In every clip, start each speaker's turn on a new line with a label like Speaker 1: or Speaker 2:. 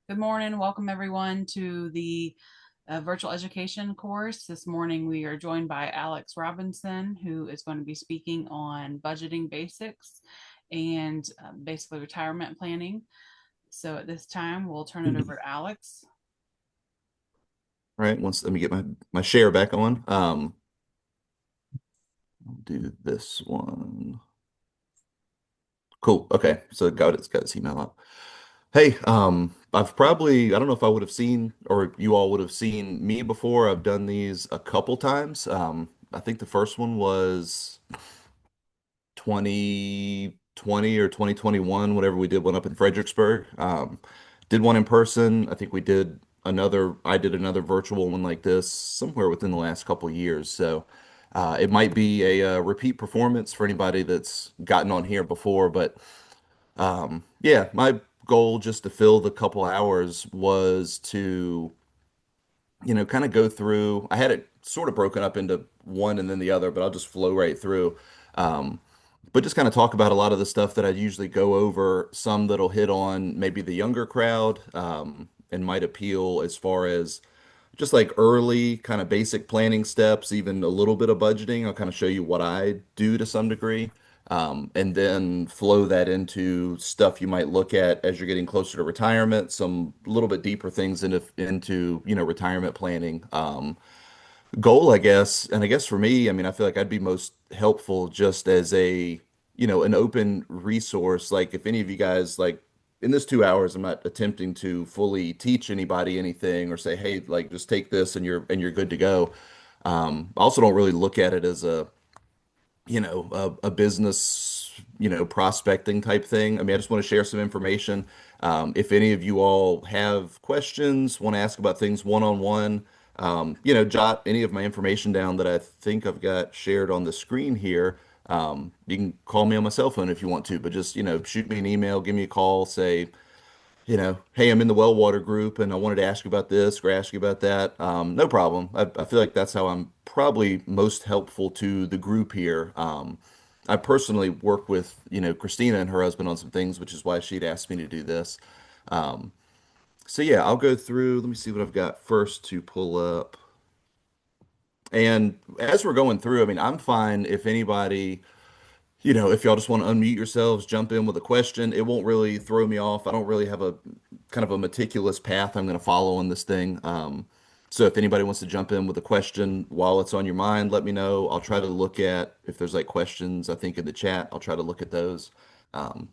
Speaker 1: Good morning. Welcome everyone to the virtual education course. This morning we are joined by Alex Robinson, who is going to be speaking on budgeting basics and basically retirement planning. So at this time, we'll turn it over to Alex.
Speaker 2: All right, let me get my share back on. I'll do this one. Cool. Okay, so got his email up. Hey, I don't know if I would have seen or you all would have seen me before. I've done these a couple times. I think the first one was 2020 or 2021, whatever we did one up in Fredericksburg. Did one in person. I did another virtual one like this somewhere within the last couple of years. So it might be a repeat performance for anybody that's gotten on here before. But yeah, my goal just to fill the couple hours was to, kind of go through. I had it sort of broken up into one and then the other, but I'll just flow right through. Um, but just kind of talk about a lot of the stuff that I usually go over, some that'll hit on maybe the younger crowd, and might appeal as far as just like early kind of basic planning steps, even a little bit of budgeting. I'll kind of show you what I do to some degree, and then flow that into stuff you might look at as you're getting closer to retirement, some little bit deeper things into retirement planning. Goal, I guess, and I guess for me, I mean, I feel like I'd be most helpful just as an open resource. Like if any of you guys like in this 2 hours, I'm not attempting to fully teach anybody anything or say, hey, like just take this and you're good to go. I also don't really look at it as a business, prospecting type thing. I mean, I just want to share some information. If any of you all have questions, want to ask about things one-on-one, jot any of my information down that I think I've got shared on the screen here. You can call me on my cell phone if you want to, but just, shoot me an email, give me a call, say, hey, I'm in the well water group and I wanted to ask you about this or ask you about that. No problem. I feel like that's how I'm probably most helpful to the group here. I personally work with, Christina and her husband on some things, which is why she'd asked me to do this. Um, so yeah, I'll go through. Let me see what I've got first to pull up. And as we're going through, I mean, I'm fine if anybody if y'all just want to unmute yourselves, jump in with a question, it won't really throw me off. I don't really have a kind of a meticulous path I'm going to follow on this thing. So if anybody wants to jump in with a question while it's on your mind, let me know. I'll try to look at if there's like questions, I think in the chat, I'll try to look at those. Um,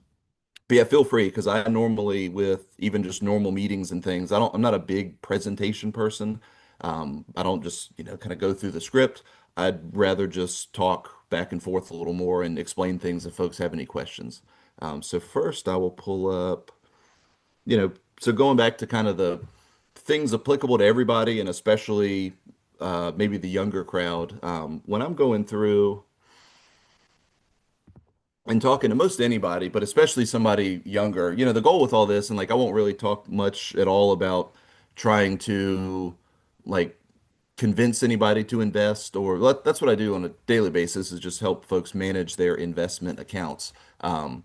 Speaker 2: but yeah, feel free because I normally with even just normal meetings and things, I'm not a big presentation person. I don't just, kind of go through the script. I'd rather just talk back and forth a little more and explain things if folks have any questions. So first I will pull up, so going back to kind of the things applicable to everybody and especially maybe the younger crowd. When I'm going through and talking to most anybody, but especially somebody younger, the goal with all this, and like I won't really talk much at all about trying to like convince anybody to invest or that's what I do on a daily basis is just help folks manage their investment accounts. I'm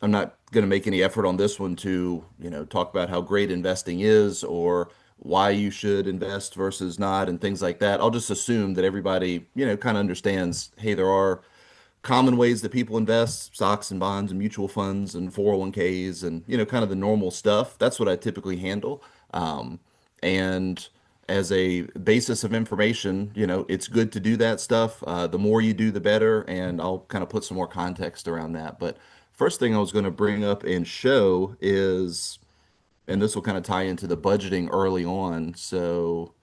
Speaker 2: not going to make any effort on this one to, talk about how great investing is or why you should invest versus not and things like that. I'll just assume that everybody, kind of understands, hey, there are common ways that people invest, stocks and bonds and mutual funds and 401ks and, kind of the normal stuff. That's what I typically handle. And as a basis of information, it's good to do that stuff. The more you do, the better. And I'll kind of put some more context around that. But first thing I was going to bring up and show is, and this will kind of tie into the budgeting early on. So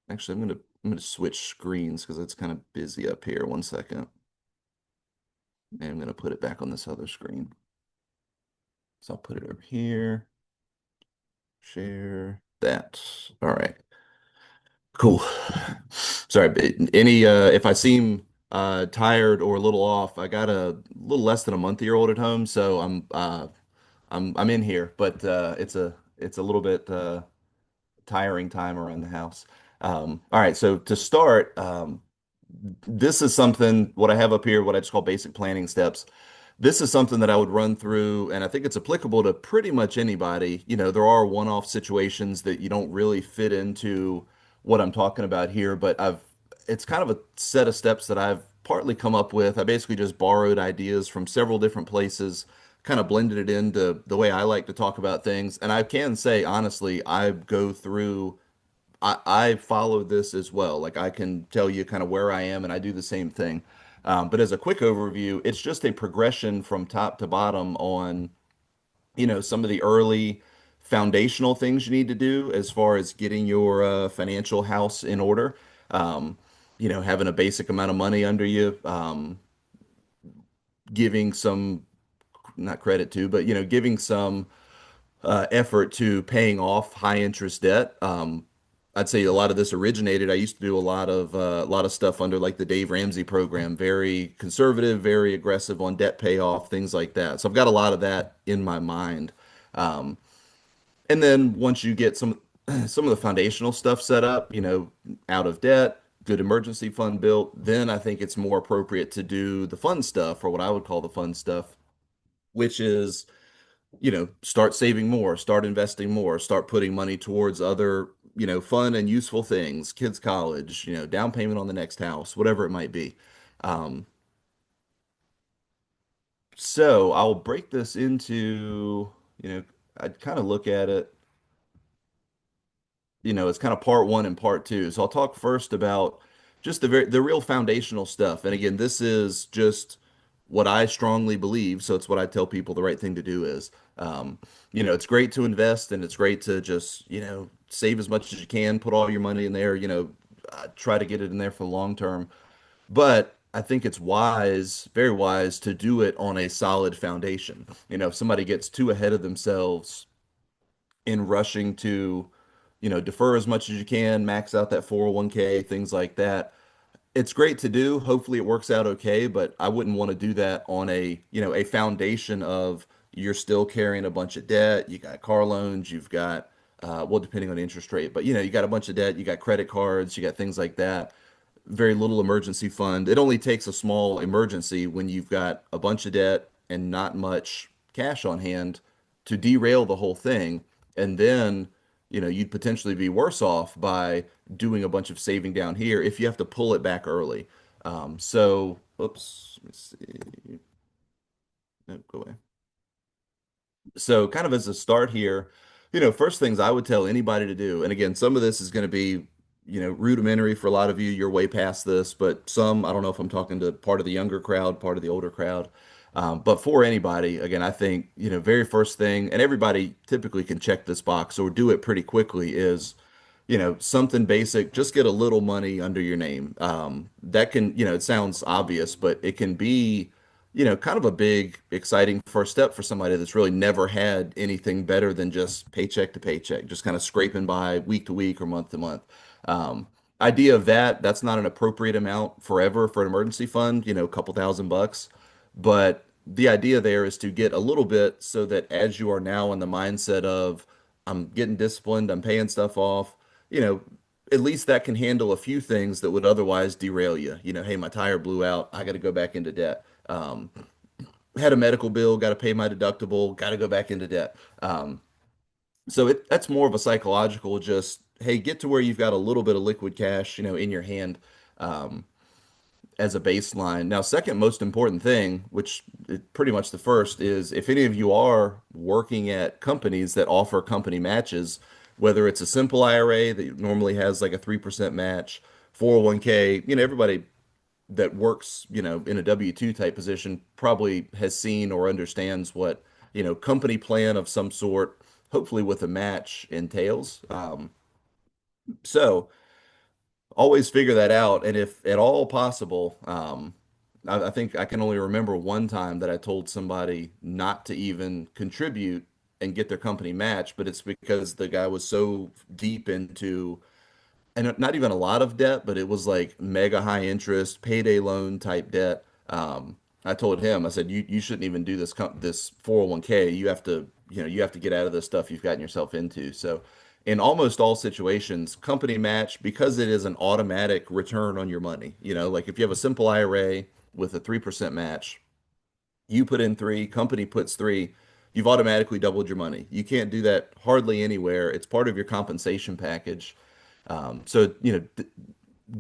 Speaker 2: actually, I'm gonna switch screens because it's kind of busy up here. One second. And I'm going to put it back on this other screen. So I'll put it over here, share that. All right, cool. Sorry, but if I seem tired or a little off, I got a little less than a month-year-old at home, so I'm in here, but it's a little bit tiring time around the house. All right, so to start, this is something what I have up here, what I just call basic planning steps. This is something that I would run through, and I think it's applicable to pretty much anybody. There are one-off situations that you don't really fit into what I'm talking about here, but it's kind of a set of steps that I've partly come up with. I basically just borrowed ideas from several different places, kind of blended it into the way I like to talk about things. And I can say, honestly, I follow this as well. Like I can tell you kind of where I am, and I do the same thing. But as a quick overview, it's just a progression from top to bottom on, some of the early foundational things you need to do as far as getting your financial house in order. Um, Having a basic amount of money under you, giving some, not credit to, but, giving some effort to paying off high interest debt. I'd say a lot of this originated. I used to do a lot of stuff under like the Dave Ramsey program, very conservative, very aggressive on debt payoff, things like that. So I've got a lot of that in my mind. Um, and then once you get some of the foundational stuff set up, out of debt, good emergency fund built, then I think it's more appropriate to do the fun stuff, or what I would call the fun stuff, which is start saving more, start investing more, start putting money towards other, fun and useful things, kids' college, down payment on the next house, whatever it might be. Um, so I'll break this into, I'd kind of look at it, it's kind of part one and part two. So I'll talk first about just the real foundational stuff. And again, this is just what I strongly believe. So it's what I tell people the right thing to do is. It's great to invest and it's great to just, save as much as you can, put all your money in there, try to get it in there for the long term. But I think it's wise, very wise, to do it on a solid foundation. If somebody gets too ahead of themselves in rushing to, defer as much as you can, max out that 401k, things like that. It's great to do. Hopefully it works out okay, but I wouldn't want to do that on a foundation of you're still carrying a bunch of debt, you got car loans, you've got well, depending on the interest rate, but you got a bunch of debt, you got credit cards, you got things like that. Very little emergency fund. It only takes a small emergency when you've got a bunch of debt and not much cash on hand to derail the whole thing. And then, you'd potentially be worse off by doing a bunch of saving down here if you have to pull it back early. Oops, let me see. No, go away. So, kind of as a start here, first things I would tell anybody to do, and again, some of this is going to be, rudimentary for a lot of you. You're way past this, but some, I don't know if I'm talking to part of the younger crowd, part of the older crowd. But for anybody, again, I think, very first thing, and everybody typically can check this box or do it pretty quickly, is something basic, just get a little money under your name. That can, it sounds obvious, but it can be, kind of a big, exciting first step for somebody that's really never had anything better than just paycheck to paycheck, just kind of scraping by week to week or month to month. Um, Idea of that's not an appropriate amount forever for an emergency fund, a couple $1,000. But the idea there is to get a little bit so that as you are now in the mindset of, I'm getting disciplined, I'm paying stuff off, you know, at least that can handle a few things that would otherwise derail you. Hey, my tire blew out. I got to go back into debt. Had a medical bill, got to pay my deductible, got to go back into debt. So that's more of a psychological, just, hey, get to where you've got a little bit of liquid cash, in your hand. Um, as a baseline. Now, second most important thing, which is pretty much the first, is if any of you are working at companies that offer company matches, whether it's a simple IRA that normally has like a 3% match, 401k, everybody that works, in a W-2 type position probably has seen or understands what, company plan of some sort, hopefully with a match entails. So always figure that out. And if at all possible, I think I can only remember one time that I told somebody not to even contribute and get their company match, but it's because the guy was so deep into, and not even a lot of debt, but it was like mega high interest, payday loan type debt. I told him, I said, you shouldn't even do this 401k. You have to get out of this stuff you've gotten yourself into. So in almost all situations, company match, because it is an automatic return on your money. Like if you have a simple IRA with a 3% match, You put in three, company puts three, you've automatically doubled your money. You can't do that hardly anywhere. It's part of your compensation package. So,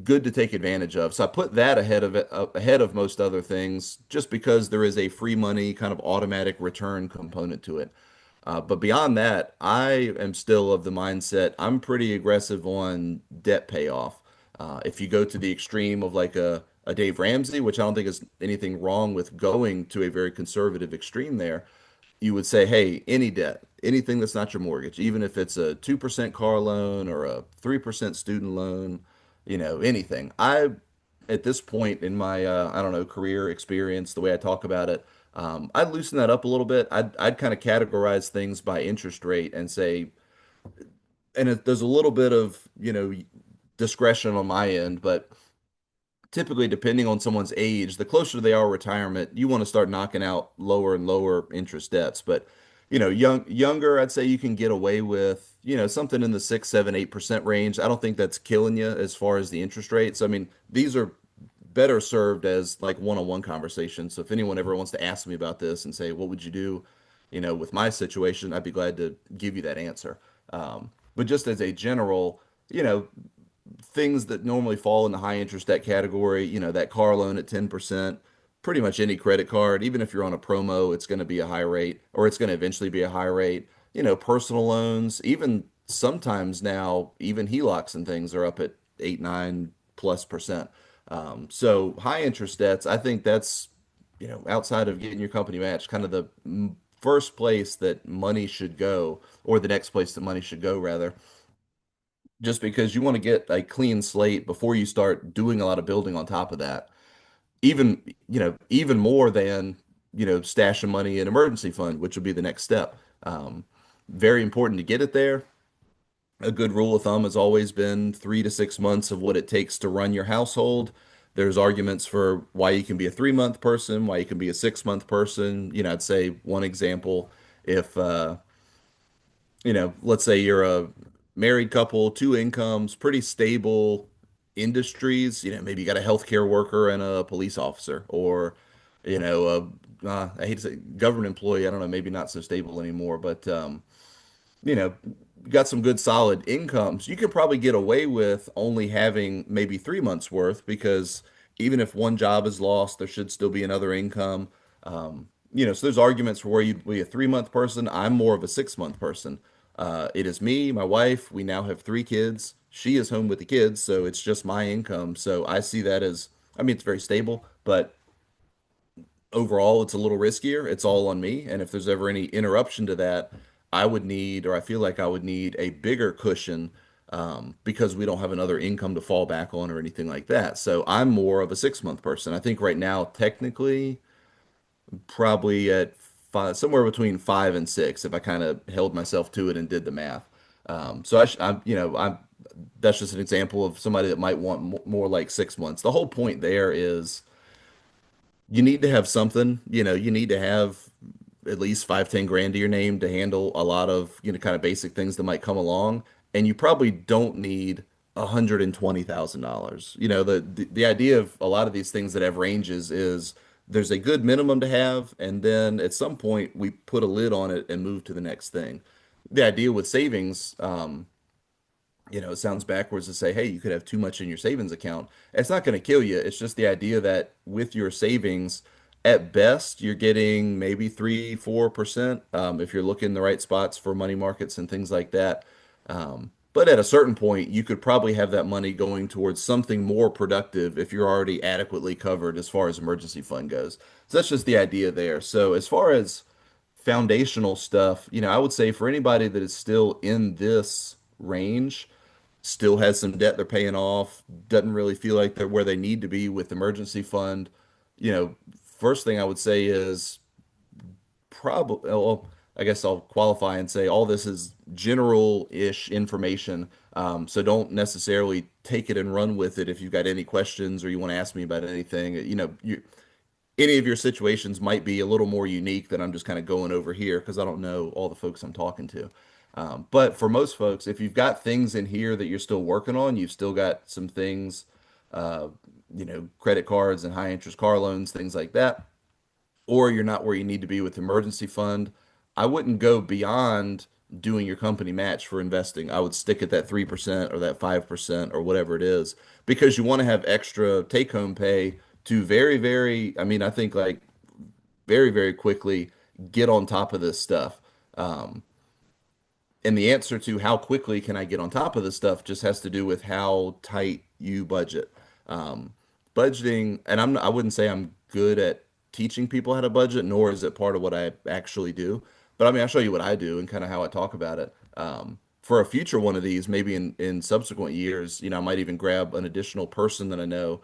Speaker 2: good to take advantage of. So I put that ahead of it, ahead of most other things, just because there is a free money kind of automatic return component to it. But beyond that, I am still of the mindset I'm pretty aggressive on debt payoff. If you go to the extreme of like a Dave Ramsey, which I don't think is anything wrong with going to a very conservative extreme there, you would say, hey, any debt, anything that's not your mortgage, even if it's a 2% car loan or a 3% student loan, anything. At this point in my, I don't know, career experience, the way I talk about it, I'd loosen that up a little bit. I'd kind of categorize things by interest rate and say, there's a little bit of, discretion on my end, but typically depending on someone's age, the closer they are retirement, you want to start knocking out lower and lower interest debts. But younger, I'd say you can get away with, something in the 6, 7, 8% range. I don't think that's killing you as far as the interest rates. I mean, these are better served as like one-on-one conversations. So if anyone ever wants to ask me about this and say, what would you do, with my situation, I'd be glad to give you that answer. But just as a general, you know, things that normally fall in the high interest debt category, that car loan at 10%, pretty much any credit card, even if you're on a promo, it's going to be a high rate or it's going to eventually be a high rate. Personal loans, even sometimes now, even HELOCs and things are up at 8, 9+%. So high interest debts, I think that's, outside of getting your company matched, kind of the first place that money should go, or the next place that money should go, rather, just because you want to get a clean slate before you start doing a lot of building on top of that. Even more than, stashing money in emergency fund, which would be the next step. Very important to get it there. A good rule of thumb has always been 3 to 6 months of what it takes to run your household. There's arguments for why you can be a 3 month person, why you can be a 6 month person. I'd say one example, if let's say you're a married couple, two incomes, pretty stable industries. Maybe you got a healthcare worker and a police officer, or, I hate to say government employee. I don't know, maybe not so stable anymore, but you know, got some good solid incomes. You could probably get away with only having maybe 3 months worth, because even if one job is lost, there should still be another income. So there's arguments for where you'd be a 3 month person. I'm more of a 6 month person. It is me, my wife. We now have 3 kids. She is home with the kids, so it's just my income. So I see that as, I mean, it's very stable, but overall it's a little riskier. It's all on me. And if there's ever any interruption to that, I would need, or I feel like I would need a bigger cushion, because we don't have another income to fall back on or anything like that. So I'm more of a 6 month person. I think right now, technically, probably at five, somewhere between 5 and 6, if I kind of held myself to it and did the math. I'm that's just an example of somebody that might want more like 6 months. The whole point there is you need to have something, you need to have at least 5, 10 grand to your name to handle a lot of, kind of basic things that might come along. And you probably don't need $120,000. The idea of a lot of these things that have ranges is there's a good minimum to have, and then at some point we put a lid on it and move to the next thing. The idea with savings, it sounds backwards to say, hey, you could have too much in your savings account. It's not going to kill you. It's just the idea that with your savings, at best, you're getting maybe 3, 4%, if you're looking in the right spots for money markets and things like that. But at a certain point, you could probably have that money going towards something more productive if you're already adequately covered as far as emergency fund goes. So that's just the idea there. So as far as foundational stuff, I would say for anybody that is still in this range, still has some debt they're paying off, doesn't really feel like they're where they need to be with emergency fund, first thing I would say is probably, well, I guess I'll qualify and say all this is general-ish information. So don't necessarily take it and run with it if you've got any questions or you want to ask me about anything. Any of your situations might be a little more unique than I'm just kind of going over here because I don't know all the folks I'm talking to. But for most folks, if you've got things in here that you're still working on, you've still got some things, credit cards and high interest car loans, things like that. or you're not where you need to be with emergency fund, I wouldn't go beyond doing your company match for investing. I would stick at that 3% or that 5% or whatever it is because you want to have extra take home pay to I mean, I think like very, very quickly get on top of this stuff. Um, and the answer to how quickly can I get on top of this stuff just has to do with how tight you budget. Um, Budgeting, and I wouldn't say I'm good at teaching people how to budget, nor is it part of what I actually do. But I mean, I'll show you what I do and kind of how I talk about it. For a future one of these, maybe in subsequent years, I might even grab an additional person that I know.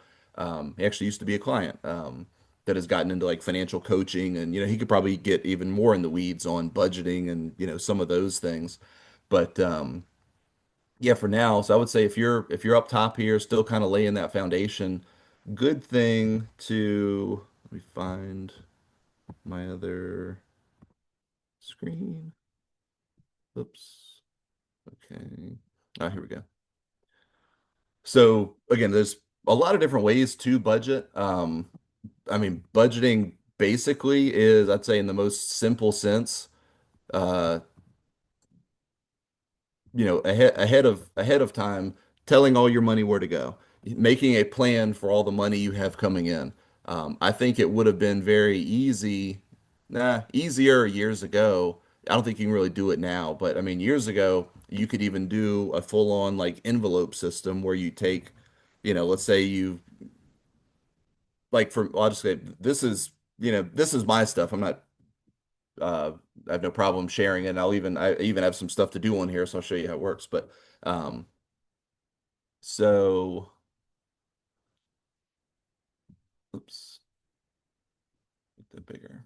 Speaker 2: He actually used to be a client. That has gotten into like financial coaching and he could probably get even more in the weeds on budgeting and some of those things. But yeah, for now, so I would say if you're up top here, still kind of laying that foundation, good thing to let me find my other screen. Oops. Okay. Ah, here we go. So again, there's a lot of different ways to budget. I mean, budgeting basically is, I'd say in the most simple sense, uh, ahead of time, telling all your money where to go, making a plan for all the money you have coming in. I think it would have been very easier years ago. I don't think you can really do it now, but I mean, years ago, you could even do a full-on like envelope system where you take, let's say you like for, I'll just say this is my stuff. Uh, I have no problem sharing it. And I even have some stuff to do on here, so I'll show you how it works. But um, so, oops, make that bigger.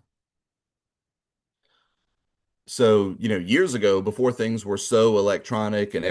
Speaker 2: So, years ago, before things were so electronic and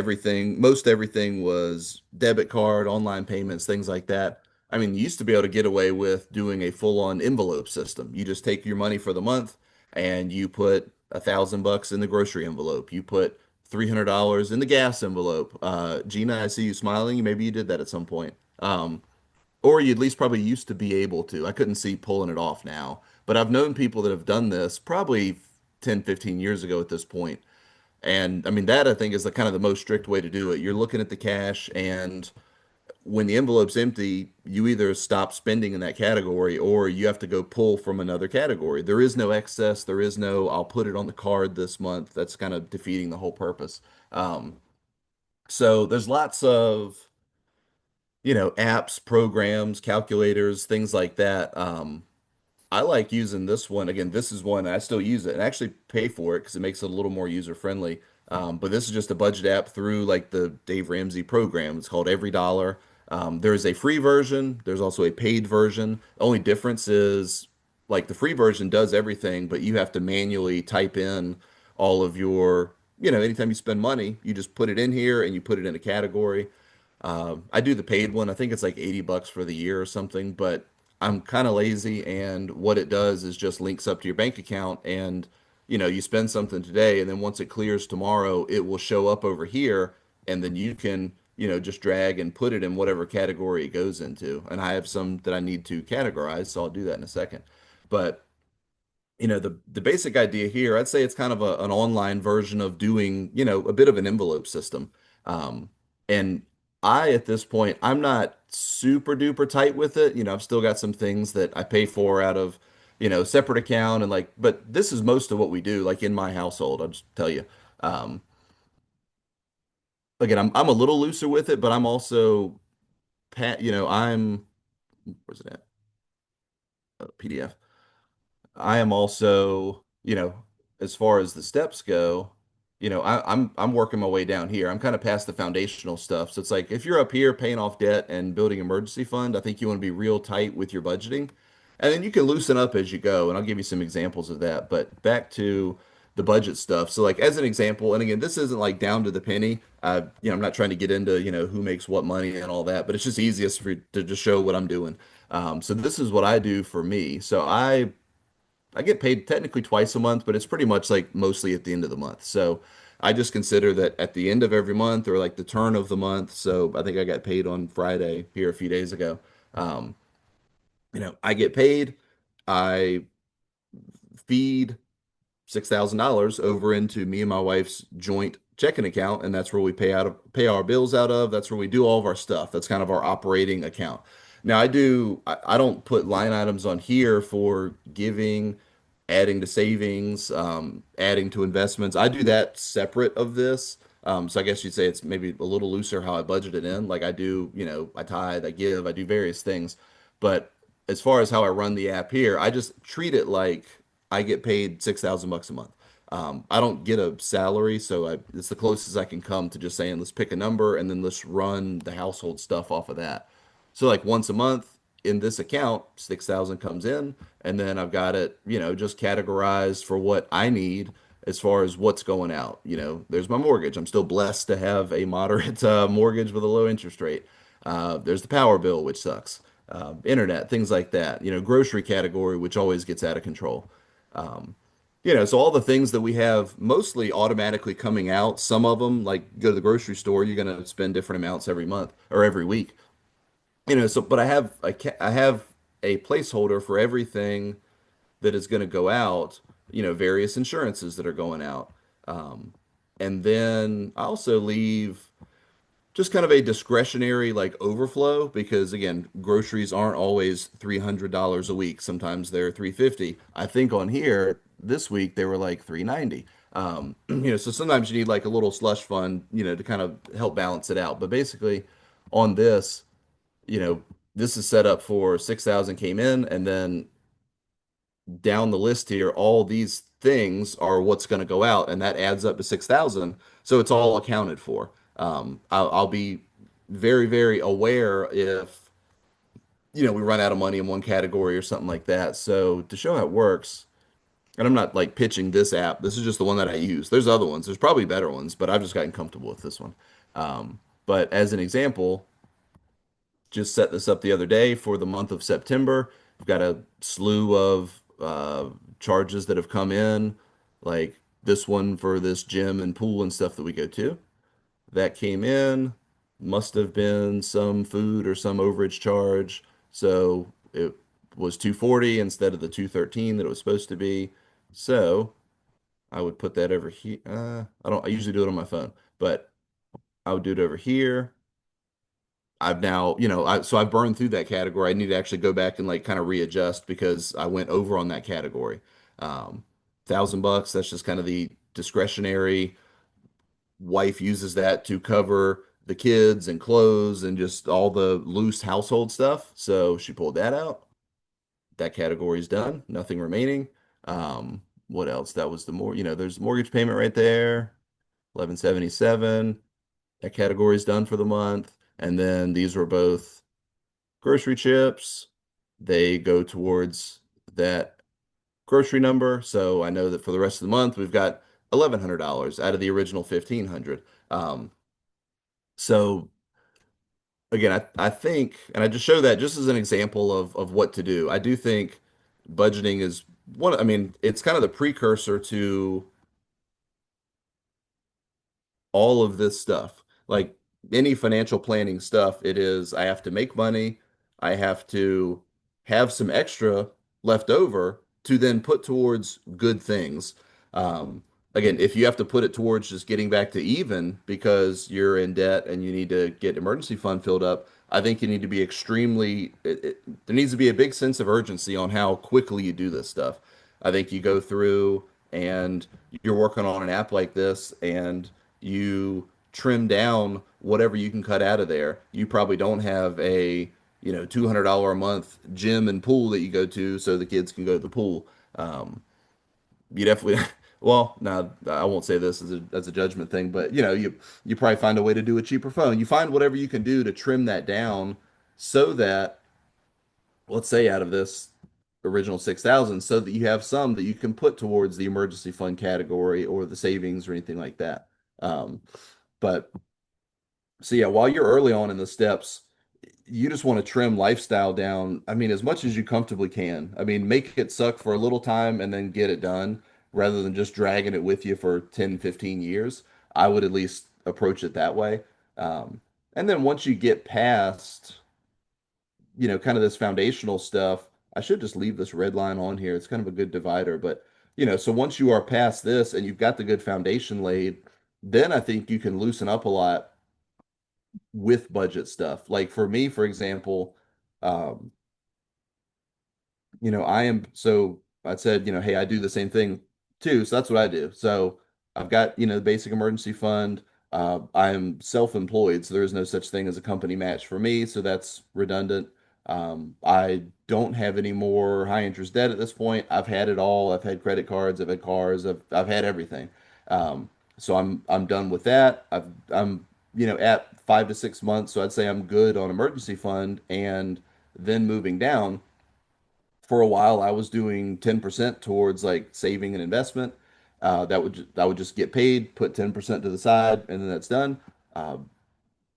Speaker 2: most everything was debit card, online payments, things like that. I mean, you used to be able to get away with doing a full-on envelope system. You just take your money for the month and you put $1,000 in the grocery envelope. You put $300 in the gas envelope. Gina, I see you smiling. Maybe you did that at some point. Or you at least probably used to be able to. I couldn't see pulling it off now, but I've known people that have done this probably 10, 15 years ago at this point. And I mean, that I think is the kind of the most strict way to do it. You're looking at the cash, and when the envelope's empty, you either stop spending in that category or you have to go pull from another category. There is no excess. There is no, I'll put it on the card this month. That's kind of defeating the whole purpose. So there's lots of apps, programs, calculators, things like that. I like using this one. Again, this is one I still use it and actually pay for it because it makes it a little more user friendly. But this is just a budget app through like the Dave Ramsey program. It's called Every Dollar. There is a free version. There's also a paid version. The only difference is like the free version does everything, but you have to manually type in all of anytime you spend money, you just put it in here and you put it in a category. I do the paid one. I think it's like $80 for the year or something, but I'm kind of lazy. And what it does is just links up to your bank account. And, you spend something today, and then once it clears tomorrow, it will show up over here. And then you can, just drag and put it in whatever category it goes into. And I have some that I need to categorize, so I'll do that in a second. But the basic idea here, I'd say it's kind of an online version of doing, a bit of an envelope system. And at this point, I'm not super duper tight with it. I've still got some things that I pay for out of, separate account and like, but this is most of what we do, like in my household, I'll just tell you. Um, Again, I'm a little looser with it, but I'm also where's it at? PDF. I am also, as far as the steps go, I'm working my way down here. I'm kind of past the foundational stuff. So it's like if you're up here paying off debt and building emergency fund, I think you want to be real tight with your budgeting. And then you can loosen up as you go, and I'll give you some examples of that. But back to the budget stuff. So like as an example, and again, this isn't like down to the penny. I'm not trying to get into, who makes what money and all that, but it's just easiest to just show what I'm doing. So this is what I do for me. So I get paid technically twice a month, but it's pretty much like mostly at the end of the month. So I just consider that at the end of every month or like the turn of the month. So I think I got paid on Friday here a few days ago. I get paid. I feed $6,000 over into me and my wife's joint checking account, and that's where we pay our bills out of. That's where we do all of our stuff. That's kind of our operating account. Now I don't put line items on here for giving, adding to savings, adding to investments. I do that separate of this. So I guess you'd say it's maybe a little looser how I budget it in. Like I do, I tithe, I give, I do various things. But as far as how I run the app here, I just treat it like I get paid $6,000 a month. I don't get a salary, so it's the closest I can come to just saying, let's pick a number and then let's run the household stuff off of that. So like once a month in this account, 6,000 comes in, and then I've got it, just categorized for what I need as far as what's going out. There's my mortgage. I'm still blessed to have a moderate mortgage with a low interest rate. There's the power bill, which sucks. Internet, things like that. Grocery category, which always gets out of control. Um, so all the things that we have mostly automatically coming out, some of them, like go to the grocery store, you're going to spend different amounts every month or every week. But I have a placeholder for everything that is going to go out, various insurances that are going out. Um, and then I also leave just kind of a discretionary like overflow because again, groceries aren't always $300 a week. Sometimes they're 350. I think on here this week they were like 390. So sometimes you need like a little slush fund, to kind of help balance it out. But basically on this, you know, this is set up for 6,000 came in, and then down the list here, all these things are what's going to go out, and that adds up to 6,000. So it's all accounted for. I'll be very, very aware if, we run out of money in one category or something like that. So to show how it works, and I'm not like pitching this app, this is just the one that I use. There's other ones, there's probably better ones, but I've just gotten comfortable with this one. But as an example, just set this up the other day for the month of September. We've got a slew of charges that have come in, like this one for this gym and pool and stuff that we go to. That came in, must have been some food or some overage charge. So it was 240 instead of the 213 that it was supposed to be. So I would put that over here. I usually do it on my phone, but I would do it over here. I've now, so I've burned through that category. I need to actually go back and like kind of readjust because I went over on that category. 1,000 bucks, that's just kind of the discretionary. Wife uses that to cover the kids and clothes and just all the loose household stuff. So she pulled that out. That category is done. Nothing remaining. What else? That was there's mortgage payment right there, 1177. That category is done for the month. And then these were both grocery chips. They go towards that grocery number. So I know that for the rest of the month, we've got $1,100 out of the original 1,500. So again, I think, and I just show that just as an example of what to do. I do think budgeting is one, I mean, it's kind of the precursor to all of this stuff. Like any financial planning stuff, it is I have to make money, I have to have some extra left over to then put towards good things. Again, if you have to put it towards just getting back to even because you're in debt and you need to get emergency fund filled up, I think you need to be there needs to be a big sense of urgency on how quickly you do this stuff. I think you go through and you're working on an app like this and you trim down whatever you can cut out of there. You probably don't have a, $200 a month gym and pool that you go to so the kids can go to the pool. You definitely, well, now I won't say this as a judgment thing, but you probably find a way to do a cheaper phone. You find whatever you can do to trim that down so that, let's say out of this original 6,000, so that you have some that you can put towards the emergency fund category or the savings or anything like that. Um, but so yeah, while you're early on in the steps, you just want to trim lifestyle down. I mean, as much as you comfortably can. I mean, make it suck for a little time and then get it done rather than just dragging it with you for 10, 15 years. I would at least approach it that way. And then once you get past, kind of this foundational stuff, I should just leave this red line on here. It's kind of a good divider, but so once you are past this and you've got the good foundation laid, then I think you can loosen up a lot with budget stuff. Like for me, for example, um, I am so I said, hey, I do the same thing too. So that's what I do. So I've got, the basic emergency fund. I'm self-employed, so there is no such thing as a company match for me. So that's redundant. I don't have any more high interest debt at this point. I've had it all. I've had credit cards, I've had cars, I've had everything. So I'm done with that. I'm at 5 to 6 months, so I'd say I'm good on emergency fund, and then moving down for a while I was doing 10% towards like saving and investment. I would just get paid, put 10% to the side, and then that's done. Uh,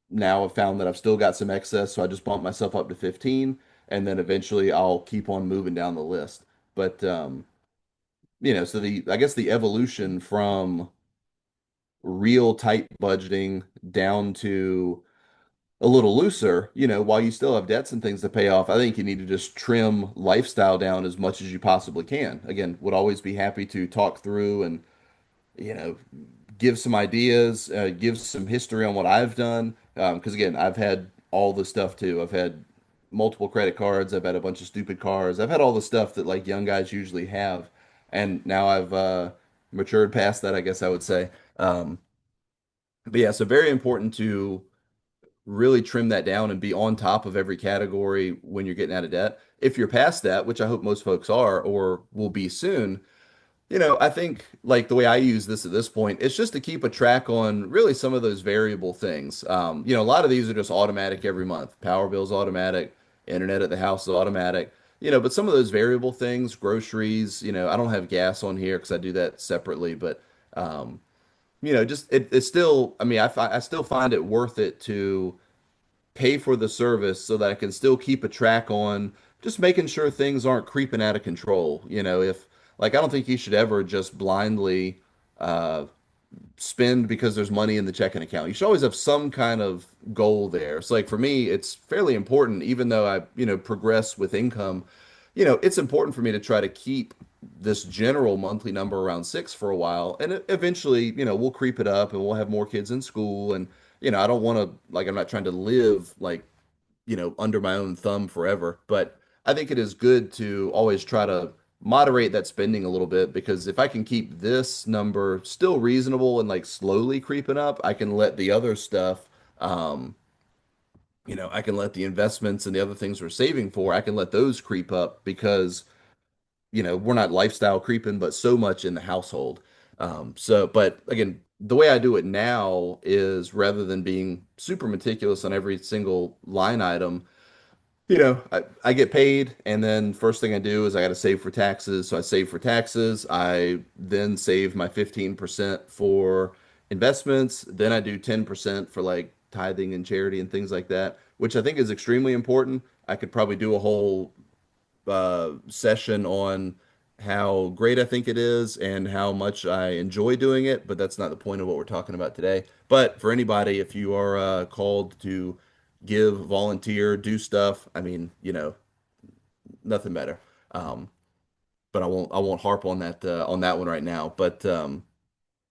Speaker 2: Now I've found that I've still got some excess, so I just bump myself up to 15, and then eventually I'll keep on moving down the list. But so the I guess the evolution from real tight budgeting down to a little looser, while you still have debts and things to pay off, I think you need to just trim lifestyle down as much as you possibly can. Again, would always be happy to talk through and, you know, give some ideas, give some history on what I've done. Because again, I've had all the stuff too. I've had multiple credit cards. I've had a bunch of stupid cars. I've had all the stuff that like young guys usually have. And now I've matured past that, I guess I would say. Um, but yeah, so very important to really trim that down and be on top of every category when you're getting out of debt. If you're past that, which I hope most folks are or will be soon, I think like the way I use this at this point, it's just to keep a track on really some of those variable things. A lot of these are just automatic every month. Power bill's automatic, internet at the house is automatic. But some of those variable things, groceries, I don't have gas on here because I do that separately, but just it's still, I mean, I still find it worth it to pay for the service so that I can still keep a track on just making sure things aren't creeping out of control. If like I don't think you should ever just blindly uh, spend because there's money in the checking account. You should always have some kind of goal there. So like for me, it's fairly important, even though I, progress with income, it's important for me to try to keep this general monthly number around six for a while. And eventually, we'll creep it up and we'll have more kids in school. And, I don't want to, like, I'm not trying to live like, under my own thumb forever. But I think it is good to always try to moderate that spending a little bit because if I can keep this number still reasonable and like slowly creeping up, I can let the other stuff, um, I can let the investments and the other things we're saving for, I can let those creep up because, we're not lifestyle creeping, but so much in the household. But again, the way I do it now is rather than being super meticulous on every single line item, I get paid, and then first thing I do is I got to save for taxes. So I save for taxes. I then save my 15% for investments. Then I do 10% for like tithing and charity and things like that, which I think is extremely important. I could probably do a whole session on how great I think it is and how much I enjoy doing it, but that's not the point of what we're talking about today. But for anybody, if you are called to give, volunteer, do stuff, I mean, nothing better. Um, but I won't harp on that one right now. But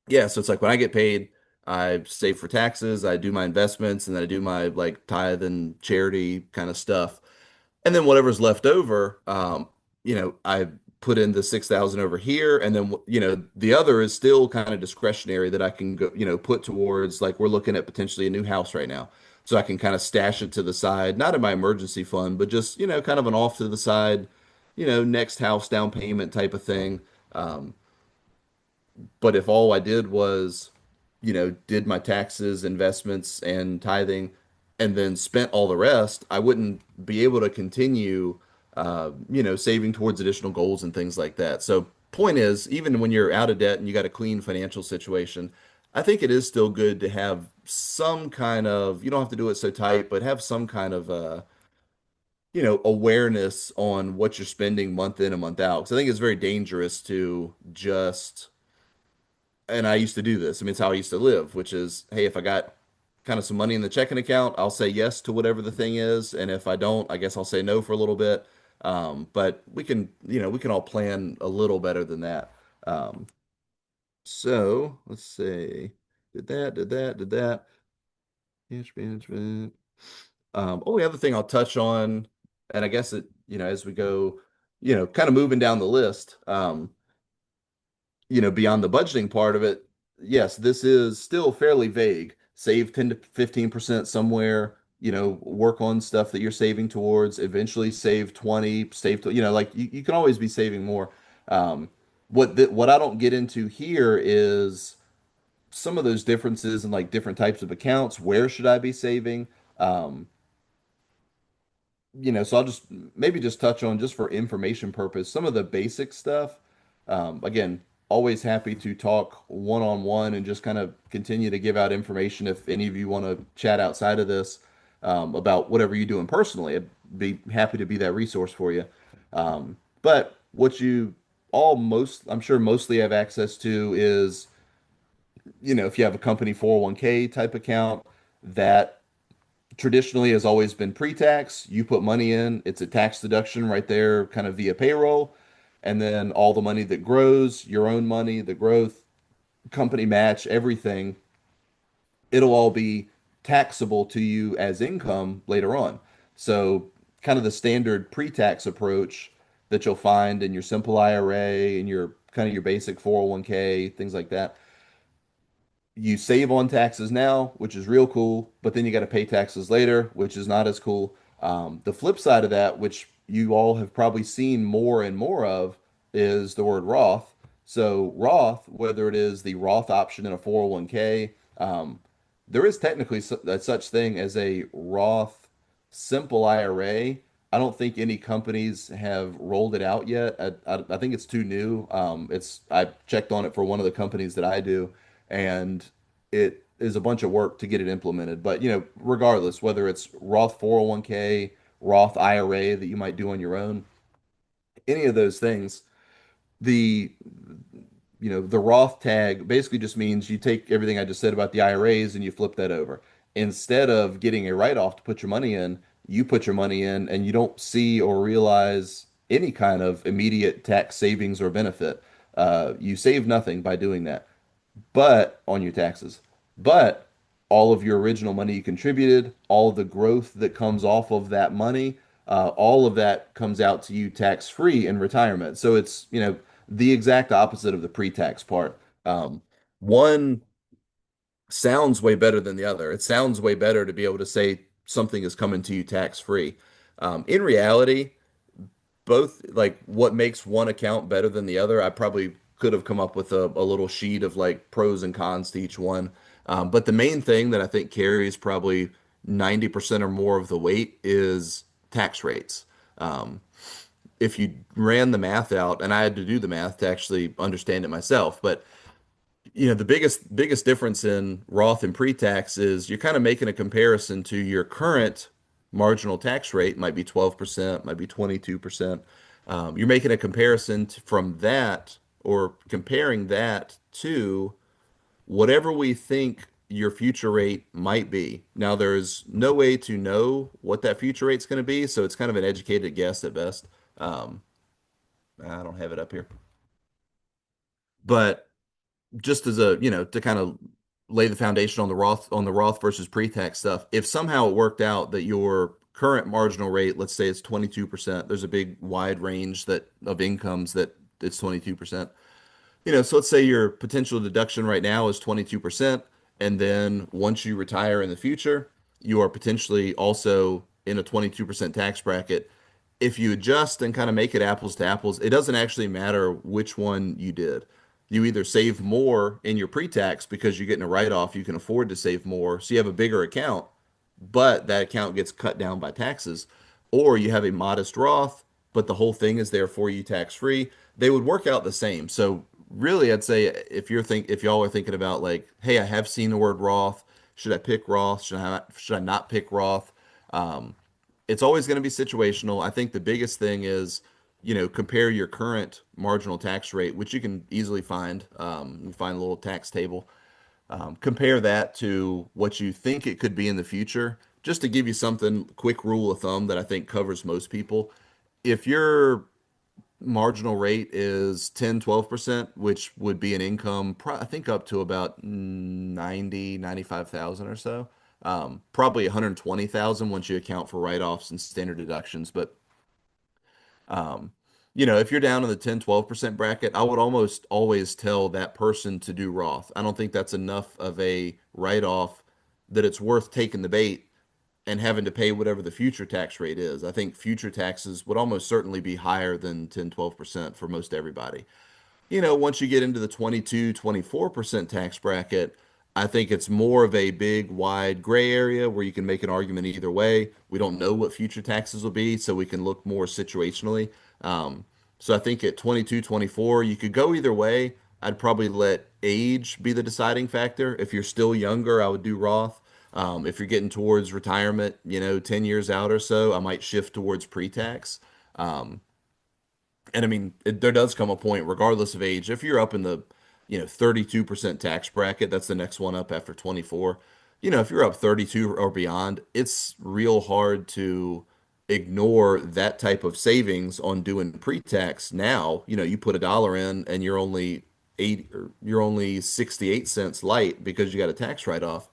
Speaker 2: yeah, so it's like when I get paid, I save for taxes, I do my investments, and then I do my like tithe and charity kind of stuff. And then whatever's left over, I put in the 6,000 over here, and then the other is still kind of discretionary that I can go, put towards like we're looking at potentially a new house right now. So I can kind of stash it to the side, not in my emergency fund, but just, kind of an off to the side, next house down payment type of thing. Um, but if all I did was, did my taxes, investments, and tithing, and then spent all the rest, I wouldn't be able to continue, saving towards additional goals and things like that. So, point is, even when you're out of debt and you got a clean financial situation, I think it is still good to have some kind of, you don't have to do it so tight, but have some kind of, awareness on what you're spending month in and month out. Because I think it's very dangerous to just and I used to do this. I mean, it's how I used to live, which is, hey, if I got kind of some money in the checking account, I'll say yes to whatever the thing is. And if I don't, I guess I'll say no for a little bit. But we can all plan a little better than that. Um, so let's see. Did that. Cash management. Only other thing I'll touch on, and I guess as we go, kind of moving down the list, beyond the budgeting part of it, yes, this is still fairly vague. Save 10 to 15% somewhere, work on stuff that you're saving towards, eventually save 20, like you can always be saving more. Um, what I don't get into here is some of those differences in like different types of accounts. Where should I be saving? Um, so I'll just maybe just touch on just for information purpose, some of the basic stuff. Again, always happy to talk one-on-one and just kind of continue to give out information if any of you want to chat outside of this about whatever you're doing personally. I'd be happy to be that resource for you. But what you I'm sure mostly have access to is, if you have a company 401k type account, that traditionally has always been pre-tax. You put money in, it's a tax deduction right there, kind of via payroll. And then all the money that grows, your own money, the growth, company match, everything, it'll all be taxable to you as income later on. So, kind of the standard pre-tax approach that you'll find in your simple IRA and your kind of your basic 401k, things like that. You save on taxes now, which is real cool, but then you got to pay taxes later, which is not as cool. The flip side of that, which you all have probably seen more and more of, is the word Roth. So, Roth, whether it is the Roth option in a 401k, there is technically such thing as a Roth simple IRA. I don't think any companies have rolled it out yet. I think it's too new. I checked on it for one of the companies that I do, and it is a bunch of work to get it implemented. But regardless, whether it's Roth 401k, Roth IRA that you might do on your own, any of those things, the the Roth tag basically just means you take everything I just said about the IRAs and you flip that over. Instead of getting a write-off to put your money in, you put your money in and you don't see or realize any kind of immediate tax savings or benefit. You save nothing by doing that but on your taxes. But all of your original money you contributed, all the growth that comes off of that money, all of that comes out to you tax free in retirement. So it's, the exact opposite of the pre-tax part. One sounds way better than the other. It sounds way better to be able to say something is coming to you tax free. In reality, both like what makes one account better than the other, I probably could have come up with a little sheet of like pros and cons to each one. But the main thing that I think carries probably 90% or more of the weight is tax rates. Um, if you ran the math out, and I had to do the math to actually understand it myself, but the biggest difference in Roth and pre-tax is you're kind of making a comparison to your current marginal tax rate, might be 12%, might be 22%. You're making a comparison from that or comparing that to whatever we think your future rate might be. Now, there's no way to know what that future rate's going to be, so it's kind of an educated guess at best. Um, I don't have it up here, but just as to kind of lay the foundation on the Roth versus pre-tax stuff. If somehow it worked out that your current marginal rate, let's say it's 22%, there's a big wide range that of incomes that it's 22%. So let's say your potential deduction right now is 22%, and then once you retire in the future, you are potentially also in a 22% tax bracket. If you adjust and kind of make it apples to apples, it doesn't actually matter which one you did. You either save more in your pre-tax because you're getting a write-off, you can afford to save more, so you have a bigger account, but that account gets cut down by taxes, or you have a modest Roth, but the whole thing is there for you tax free. They would work out the same. So really, I'd say if y'all are thinking about like, hey, I have seen the word Roth, should I pick Roth? Should I not pick Roth? Um, it's always going to be situational. I think the biggest thing is, compare your current marginal tax rate, which you can easily find. You find a little tax table. Compare that to what you think it could be in the future, just to give you something, quick rule of thumb that I think covers most people. if your marginal rate is 10, 12%, which would be an income, I think up to about 90, 95,000 or so. Probably 120,000 once you account for write-offs and standard deductions. But um, if you're down in the 10, 12% bracket, I would almost always tell that person to do Roth. I don't think that's enough of a write-off that it's worth taking the bait and having to pay whatever the future tax rate is. I think future taxes would almost certainly be higher than 10, 12% for most everybody. Once you get into the 22, 24% tax bracket, I think it's more of a big, wide gray area where you can make an argument either way. We don't know what future taxes will be, so we can look more situationally. So I think at 22, 24, you could go either way. I'd probably let age be the deciding factor. If you're still younger, I would do Roth. If you're getting towards retirement, 10 years out or so, I might shift towards pre-tax. Um, and I mean, there does come a point, regardless of age, if you're up in the, 32% tax bracket, that's the next one up after 24. If you're up 32 or beyond, it's real hard to ignore that type of savings on doing pre-tax now. You put $1 in and you're only 68 cents light because you got a tax write-off.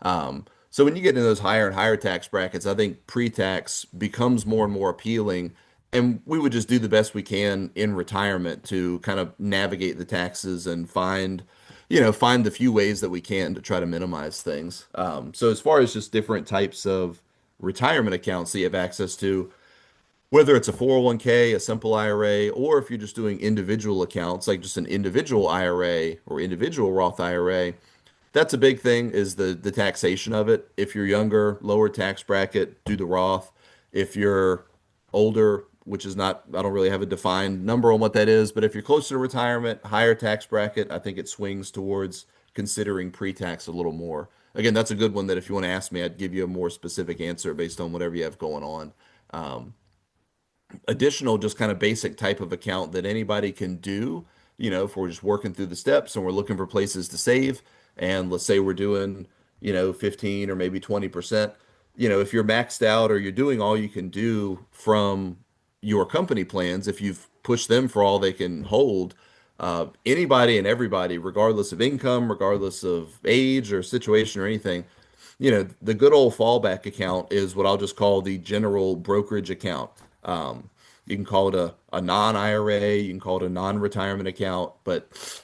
Speaker 2: So when you get into those higher and higher tax brackets, I think pre-tax becomes more and more appealing. And we would just do the best we can in retirement to kind of navigate the taxes and find the few ways that we can to try to minimize things. So as far as just different types of retirement accounts that you have access to, whether it's a 401k, a simple IRA, or if you're just doing individual accounts, like just an individual IRA or individual Roth IRA, that's a big thing is the taxation of it. If you're younger, lower tax bracket, do the Roth. If you're older, which is not, I don't really have a defined number on what that is, but if you're closer to retirement, higher tax bracket, I think it swings towards considering pre-tax a little more. Again, that's a good one that if you want to ask me, I'd give you a more specific answer based on whatever you have going on. Additional just kind of basic type of account that anybody can do, if we're just working through the steps and we're looking for places to save, and let's say we're doing, 15 or maybe 20%, if you're maxed out or you're doing all you can do from your company plans, if you've pushed them for all they can hold, anybody and everybody, regardless of income, regardless of age or situation or anything, the good old fallback account is what I'll just call the general brokerage account. You can call it a non-IRA, you can call it a non-retirement account, but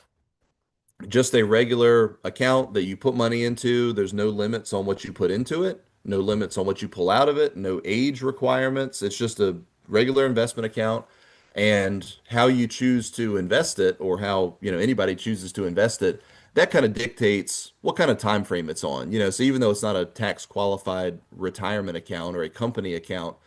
Speaker 2: just a regular account that you put money into. There's no limits on what you put into it, no limits on what you pull out of it, no age requirements. It's just a regular investment account. And how you choose to invest it, or how, anybody chooses to invest it, that kind of dictates what kind of time frame it's on. So even though it's not a tax qualified retirement account or a company account,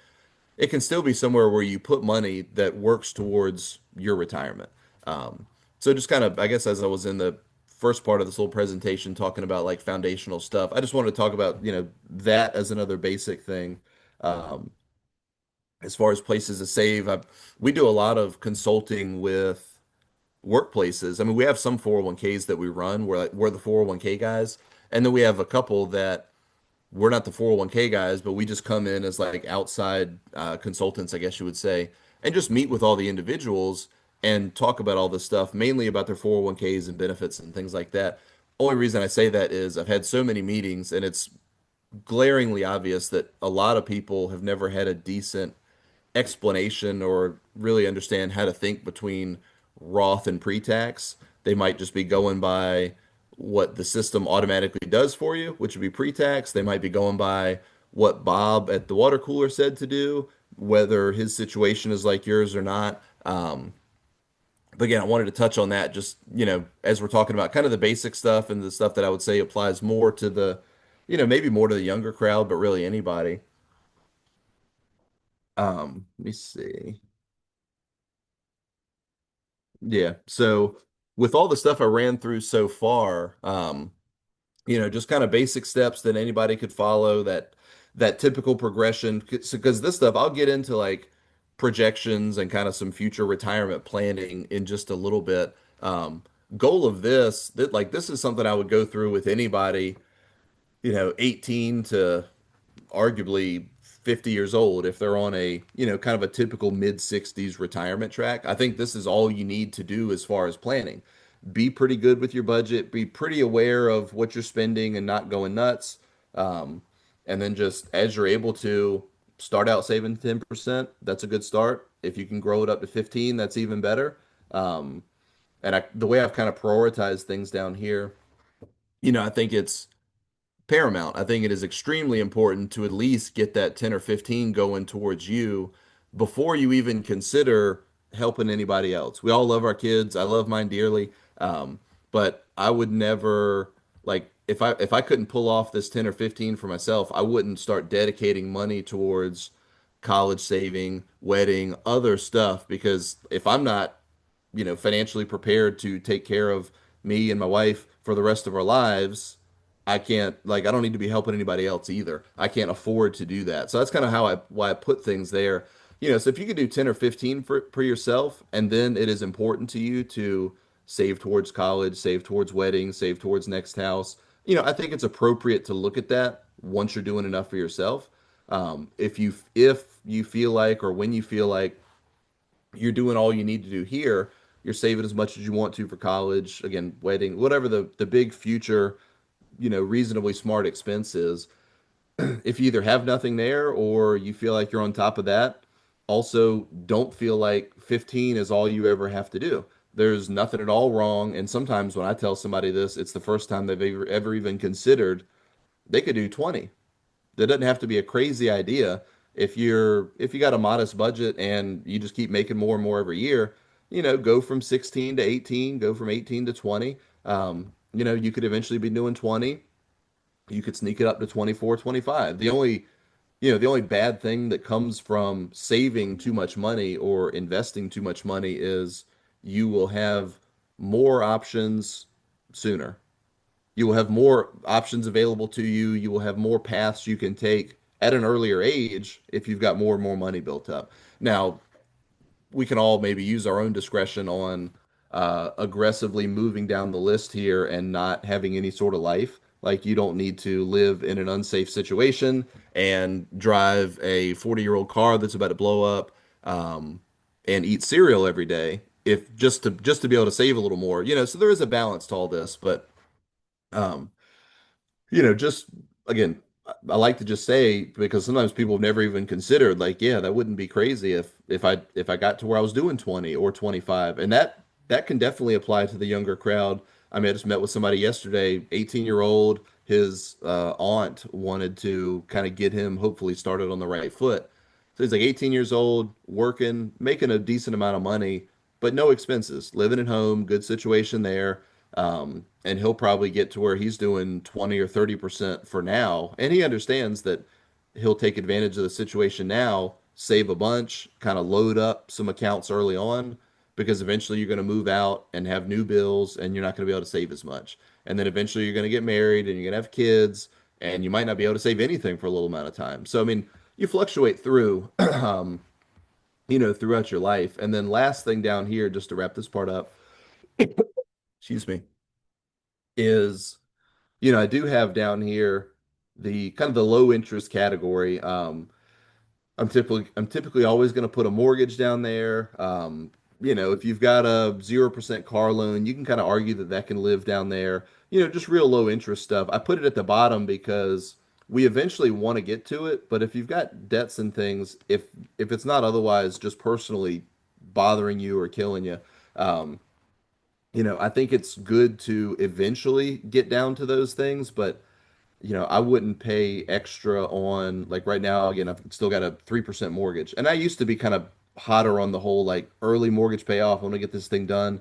Speaker 2: it can still be somewhere where you put money that works towards your retirement. So just kind of, I guess, as I was in the first part of this little presentation talking about like foundational stuff, I just wanted to talk about, that as another basic thing. Um, as far as places to save, we do a lot of consulting with workplaces. I mean, we have some 401ks that we run. We're the 401k guys, and then we have a couple that we're not the 401k guys, but we just come in as like outside consultants, I guess you would say, and just meet with all the individuals and talk about all this stuff, mainly about their 401ks and benefits and things like that. Only reason I say that is I've had so many meetings, and it's glaringly obvious that a lot of people have never had a decent explanation or really understand how to think between Roth and pre-tax. They might just be going by what the system automatically does for you, which would be pre-tax. They might be going by what Bob at the water cooler said to do, whether his situation is like yours or not. But again, I wanted to touch on that just, as we're talking about kind of the basic stuff and the stuff that I would say applies more to the, maybe more to the younger crowd, but really anybody. Let me see. Yeah. So with all the stuff I ran through so far, just kind of basic steps that anybody could follow, that typical progression. Because this stuff, I'll get into like projections and kind of some future retirement planning in just a little bit. Goal of this, that like this is something I would go through with anybody, 18 to arguably 50 years old, if they're on a, kind of a typical mid 60s retirement track. I think this is all you need to do as far as planning. Be pretty good with your budget, be pretty aware of what you're spending and not going nuts. Um, and then just as you're able to start out saving 10%, that's a good start. If you can grow it up to 15, that's even better. Um, the way I've kind of prioritized things down here, I think it's paramount. I think it is extremely important to at least get that 10 or 15 going towards you before you even consider helping anybody else. We all love our kids. I love mine dearly. But I would never like if I couldn't pull off this 10 or 15 for myself, I wouldn't start dedicating money towards college saving, wedding, other stuff because if I'm not financially prepared to take care of me and my wife for the rest of our lives, I can't I don't need to be helping anybody else either. I can't afford to do that. So that's kind of why I put things there. So if you could do 10 or 15 for yourself, and then it is important to you to save towards college, save towards wedding, save towards next house, I think it's appropriate to look at that once you're doing enough for yourself. If you feel like or when you feel like you're doing all you need to do here. You're saving as much as you want to for college, again, wedding, whatever the big future, reasonably smart expense is. If you either have nothing there or you feel like you're on top of that, also don't feel like 15 is all you ever have to do. There's nothing at all wrong. And sometimes when I tell somebody this, it's the first time they've ever even considered they could do 20. That doesn't have to be a crazy idea. If you got a modest budget and you just keep making more and more every year, go from 16 to 18, go from 18 to 20. You could eventually be doing 20. You could sneak it up to 24, 25. The only bad thing that comes from saving too much money or investing too much money is you will have more options sooner. You will have more options available to you. You will have more paths you can take at an earlier age if you've got more and more money built up. Now, we can all maybe use our own discretion on aggressively moving down the list here and not having any sort of life. Like, you don't need to live in an unsafe situation and drive a 40-year-old car that's about to blow up and eat cereal every day if just to be able to save a little more. So there is a balance to all this, but um, just again, I like to just say because sometimes people have never even considered like, yeah, that wouldn't be crazy if I got to where I was doing 20 or 25. And that can definitely apply to the younger crowd. I mean, I just met with somebody yesterday, 18-year-old, his aunt wanted to kind of get him hopefully started on the right foot. So he's like 18 years old, working, making a decent amount of money, but no expenses, living at home, good situation there. And he'll probably get to where he's doing 20 or 30% for now. And he understands that he'll take advantage of the situation now, save a bunch, kind of load up some accounts early on, because eventually you're going to move out and have new bills and you're not going to be able to save as much. And then eventually you're going to get married and you're going to have kids and you might not be able to save anything for a little amount of time. So, I mean, you fluctuate through, throughout your life. And then last thing down here, just to wrap this part up, excuse me, is I do have down here the kind of the low interest category. I'm typically always going to put a mortgage down there. If you've got a 0% car loan, you can kind of argue that that can live down there. Just real low interest stuff. I put it at the bottom because we eventually want to get to it, but if you've got debts and things, if it's not otherwise just personally bothering you or killing you, um, I think it's good to eventually get down to those things, but I wouldn't pay extra on like right now, again, I've still got a 3% mortgage. And I used to be kind of hotter on the whole like early mortgage payoff. I want to get this thing done.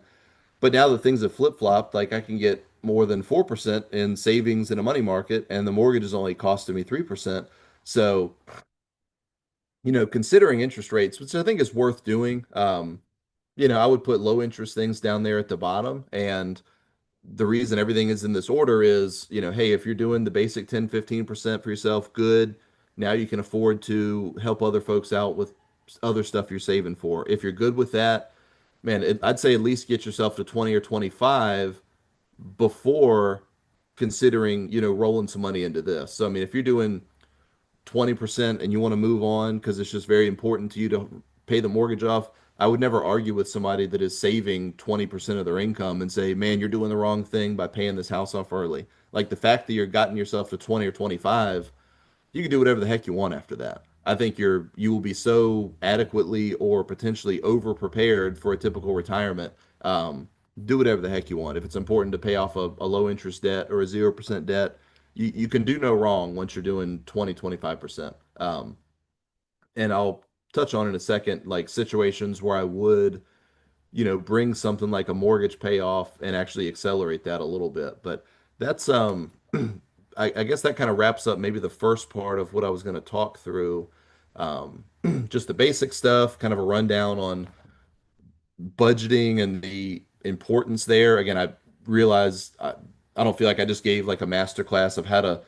Speaker 2: But now that things have flip-flopped, like I can get more than 4% in savings in a money market, and the mortgage is only costing me 3%. So, considering interest rates, which I think is worth doing, I would put low interest things down there at the bottom. And the reason everything is in this order is, hey, if you're doing the basic 10, 15% for yourself, good. Now you can afford to help other folks out with other stuff you're saving for. If you're good with that, man, I'd say at least get yourself to 20 or 25 before considering, rolling some money into this. So, I mean, if you're doing 20% and you want to move on because it's just very important to you to pay the mortgage off, I would never argue with somebody that is saving 20% of their income and say, man, you're doing the wrong thing by paying this house off early. Like the fact that you're gotten yourself to 20 or 25, you can do whatever the heck you want after that. I think you will be so adequately or potentially over prepared for a typical retirement. Um, do whatever the heck you want. If it's important to pay off a low interest debt or a 0% debt, you can do no wrong once you're doing 20, 25%. And I'll touch on in a second, like situations where I would, bring something like a mortgage payoff and actually accelerate that a little bit. But that's I guess that kind of wraps up maybe the first part of what I was going to talk through. Just the basic stuff, kind of a rundown on budgeting and the importance there. Again, I realized I don't feel like I just gave like a master class of how to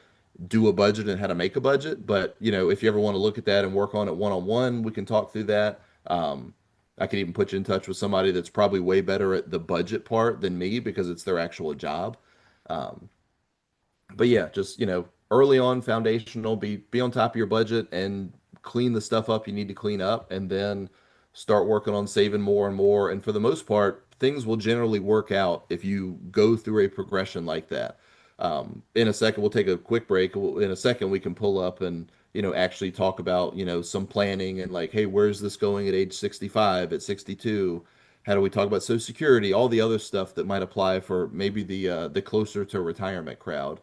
Speaker 2: do a budget and how to make a budget. But if you ever want to look at that and work on it one on one, we can talk through that. I can even put you in touch with somebody that's probably way better at the budget part than me because it's their actual job. Um, but yeah, just early on, foundational, be on top of your budget and clean the stuff up you need to clean up, and then start working on saving more and more. And for the most part, things will generally work out if you go through a progression like that. In a second, we'll take a quick break. In a second, we can pull up and actually talk about some planning and like, hey, where's this going at age 65, at 62? How do we talk about Social Security? All the other stuff that might apply for maybe the closer to retirement crowd.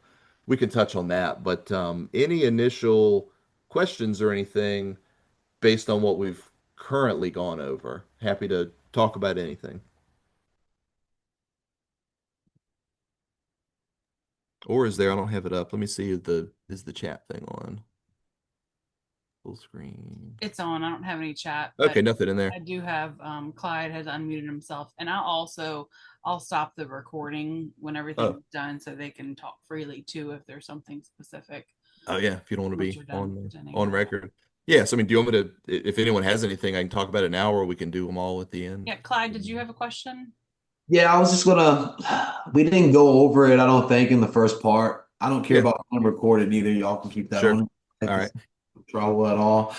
Speaker 2: We can touch on that. But any initial questions or anything based on what we've currently gone over? Happy to talk about anything. Or is there? I don't have it up. Let me see if the is the chat thing on full screen.
Speaker 1: It's on. I don't have any chat, but
Speaker 2: Okay, nothing in there.
Speaker 1: I do have Clyde has unmuted himself, and I'll stop the recording when
Speaker 2: Oh,
Speaker 1: everything's done so they can talk freely too if there's something specific
Speaker 2: oh yeah. If you don't want to
Speaker 1: once
Speaker 2: be
Speaker 1: you're done presenting
Speaker 2: on
Speaker 1: it.
Speaker 2: record. Yes, I mean, do you want me to? If anyone has anything, I can talk about it now, or we can do them all at the end.
Speaker 1: Yeah, Clyde, did you have a question?
Speaker 3: Yeah, I was just gonna. We didn't go over it, I don't think, in the first part. I don't care
Speaker 2: Yeah,
Speaker 3: about being recorded either. Y'all can keep that
Speaker 2: sure.
Speaker 3: on. If
Speaker 2: All right.
Speaker 3: it's trouble at all.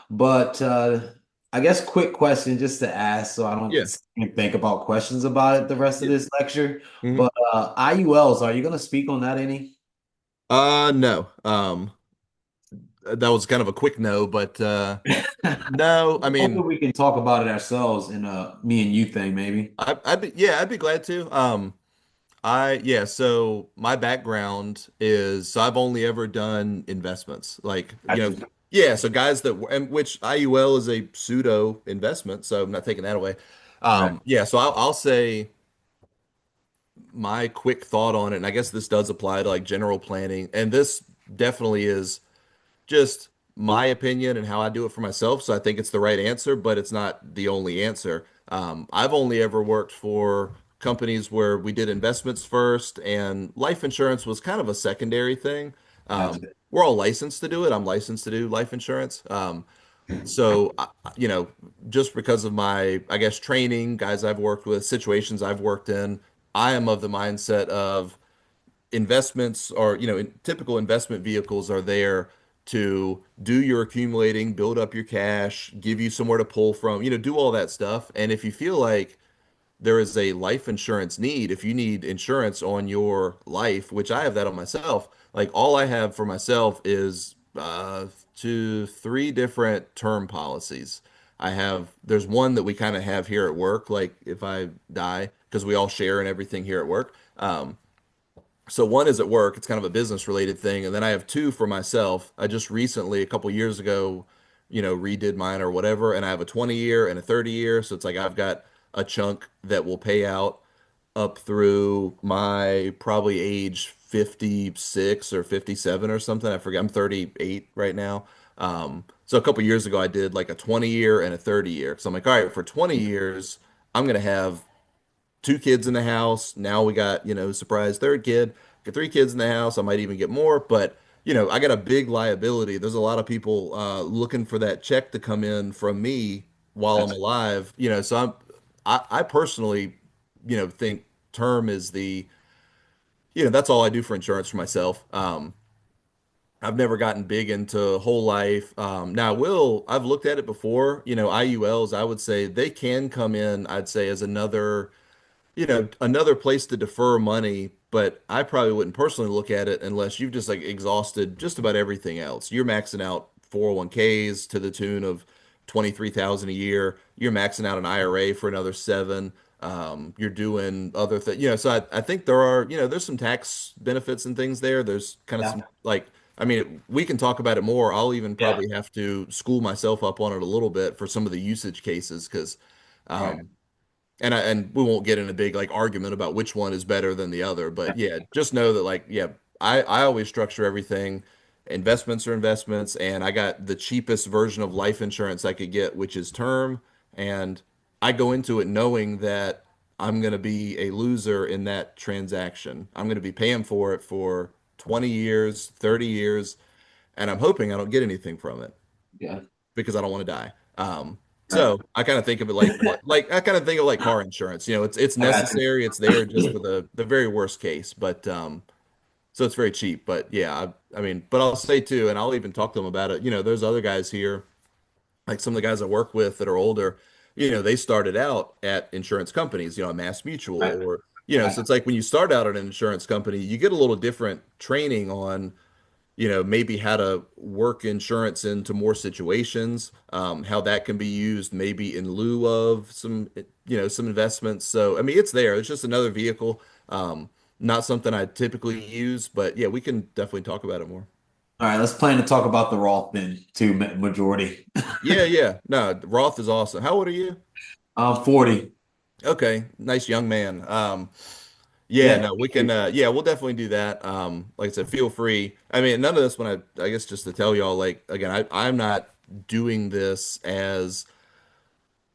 Speaker 3: But I guess quick question just to ask, so I don't
Speaker 2: Yeah.
Speaker 3: sit and think about questions about it the rest of
Speaker 2: Yeah.
Speaker 3: this lecture.
Speaker 2: Mhm.
Speaker 3: But IULs, are you gonna speak on that any?
Speaker 2: No. That was kind of a quick no, but no, I
Speaker 3: Hopefully
Speaker 2: mean,
Speaker 3: we can talk about it ourselves in a me and you thing, maybe.
Speaker 2: I'd be glad to. Yeah, so my background is so I've only ever done investments. Like,
Speaker 3: Gotcha.
Speaker 2: yeah, so guys that and which IUL is a pseudo investment, so I'm not taking that away.
Speaker 3: Right.
Speaker 2: Yeah, so I'll say my quick thought on it, and I guess this does apply to like general planning, and this definitely is just my opinion and how I do it for myself. So I think it's the right answer, but it's not the only answer. I've only ever worked for companies where we did investments first, and life insurance was kind of a secondary thing.
Speaker 3: Gotcha.
Speaker 2: We're all licensed to do it. I'm licensed to do life insurance. So, you know, just because of my, I guess, training, guys I've worked with, situations I've worked in, I am of the mindset of investments are, typical investment vehicles are there to do your accumulating, build up your cash, give you somewhere to pull from, do all that stuff. And if you feel like there is a life insurance need, if you need insurance on your life, which I have that on myself, like all I have for myself is three different term policies. There's one that we kind of have here at work, like if I die, because we all share and everything here at work. So one is at work, it's kind of a business related thing, and then I have two for myself. I just recently, a couple years ago, redid mine or whatever, and I have a 20 year and a 30 year, so it's like I've got a chunk that will pay out up through my probably age 56 or 57 or something. I forget. I'm 38 right now. So a couple years ago I did like a 20 year and a 30 year. So I'm like, all right, for 20 years, I'm gonna have two kids in the house. Now we got, surprise third kid, get three kids in the house. I might even get more, but I got a big liability. There's a lot of people looking for that check to come in from me while I'm
Speaker 3: Gotcha.
Speaker 2: alive. So I personally, think term is that's all I do for insurance for myself. I've never gotten big into whole life. Now I've looked at it before, IULs, I would say they can come in, I'd say as another place to defer money, but I probably wouldn't personally look at it unless you've just like exhausted just about everything else. You're maxing out 401ks to the tune of 23,000 a year. You're maxing out an IRA for another seven. You're doing other things, so I think there are, there's some tax benefits and things there. There's kind of
Speaker 3: Yeah.
Speaker 2: some like, I mean, we can talk about it more. I'll even
Speaker 3: Yeah.
Speaker 2: probably have to school myself up on it a little bit for some of the usage cases because
Speaker 3: Right.
Speaker 2: and we won't get in a big like argument about which one is better than the other,
Speaker 3: Yeah.
Speaker 2: but yeah, just know that like yeah, I always structure everything. Investments are investments, and I got the cheapest version of life insurance I could get, which is term, and I go into it knowing that I'm going to be a loser in that transaction. I'm going to be paying for it for 20 years, 30 years, and I'm hoping I don't get anything from it
Speaker 3: Yeah.
Speaker 2: because I don't want to die.
Speaker 3: Right.
Speaker 2: So I kind of think of it like I kind of think of like car insurance. It's
Speaker 3: I got you.
Speaker 2: necessary. It's there just for the very worst case, but so it's very cheap. But yeah, I mean, but I'll say too, and I'll even talk to them about it. There's other guys here, like some of the guys I work with that are older. They started out at insurance companies, a Mass Mutual
Speaker 3: Right.
Speaker 2: or
Speaker 3: Right.
Speaker 2: so it's like when you start out at an insurance company, you get a little different training on maybe how to work insurance into more situations, how that can be used maybe in lieu of some investments. So, I mean, it's there. It's just another vehicle. Not something I typically use, but yeah, we can definitely talk about it more.
Speaker 3: All right, let's plan to talk about the Roth then, too, majority.
Speaker 2: Yeah, yeah. No, Roth is awesome. How old are you?
Speaker 3: 40.
Speaker 2: Okay, nice young man. Yeah,
Speaker 3: Yeah.
Speaker 2: no, we can yeah, we'll definitely do that. Like I said, feel free. I mean, none of this when I guess just to tell y'all, like again, I'm not doing this as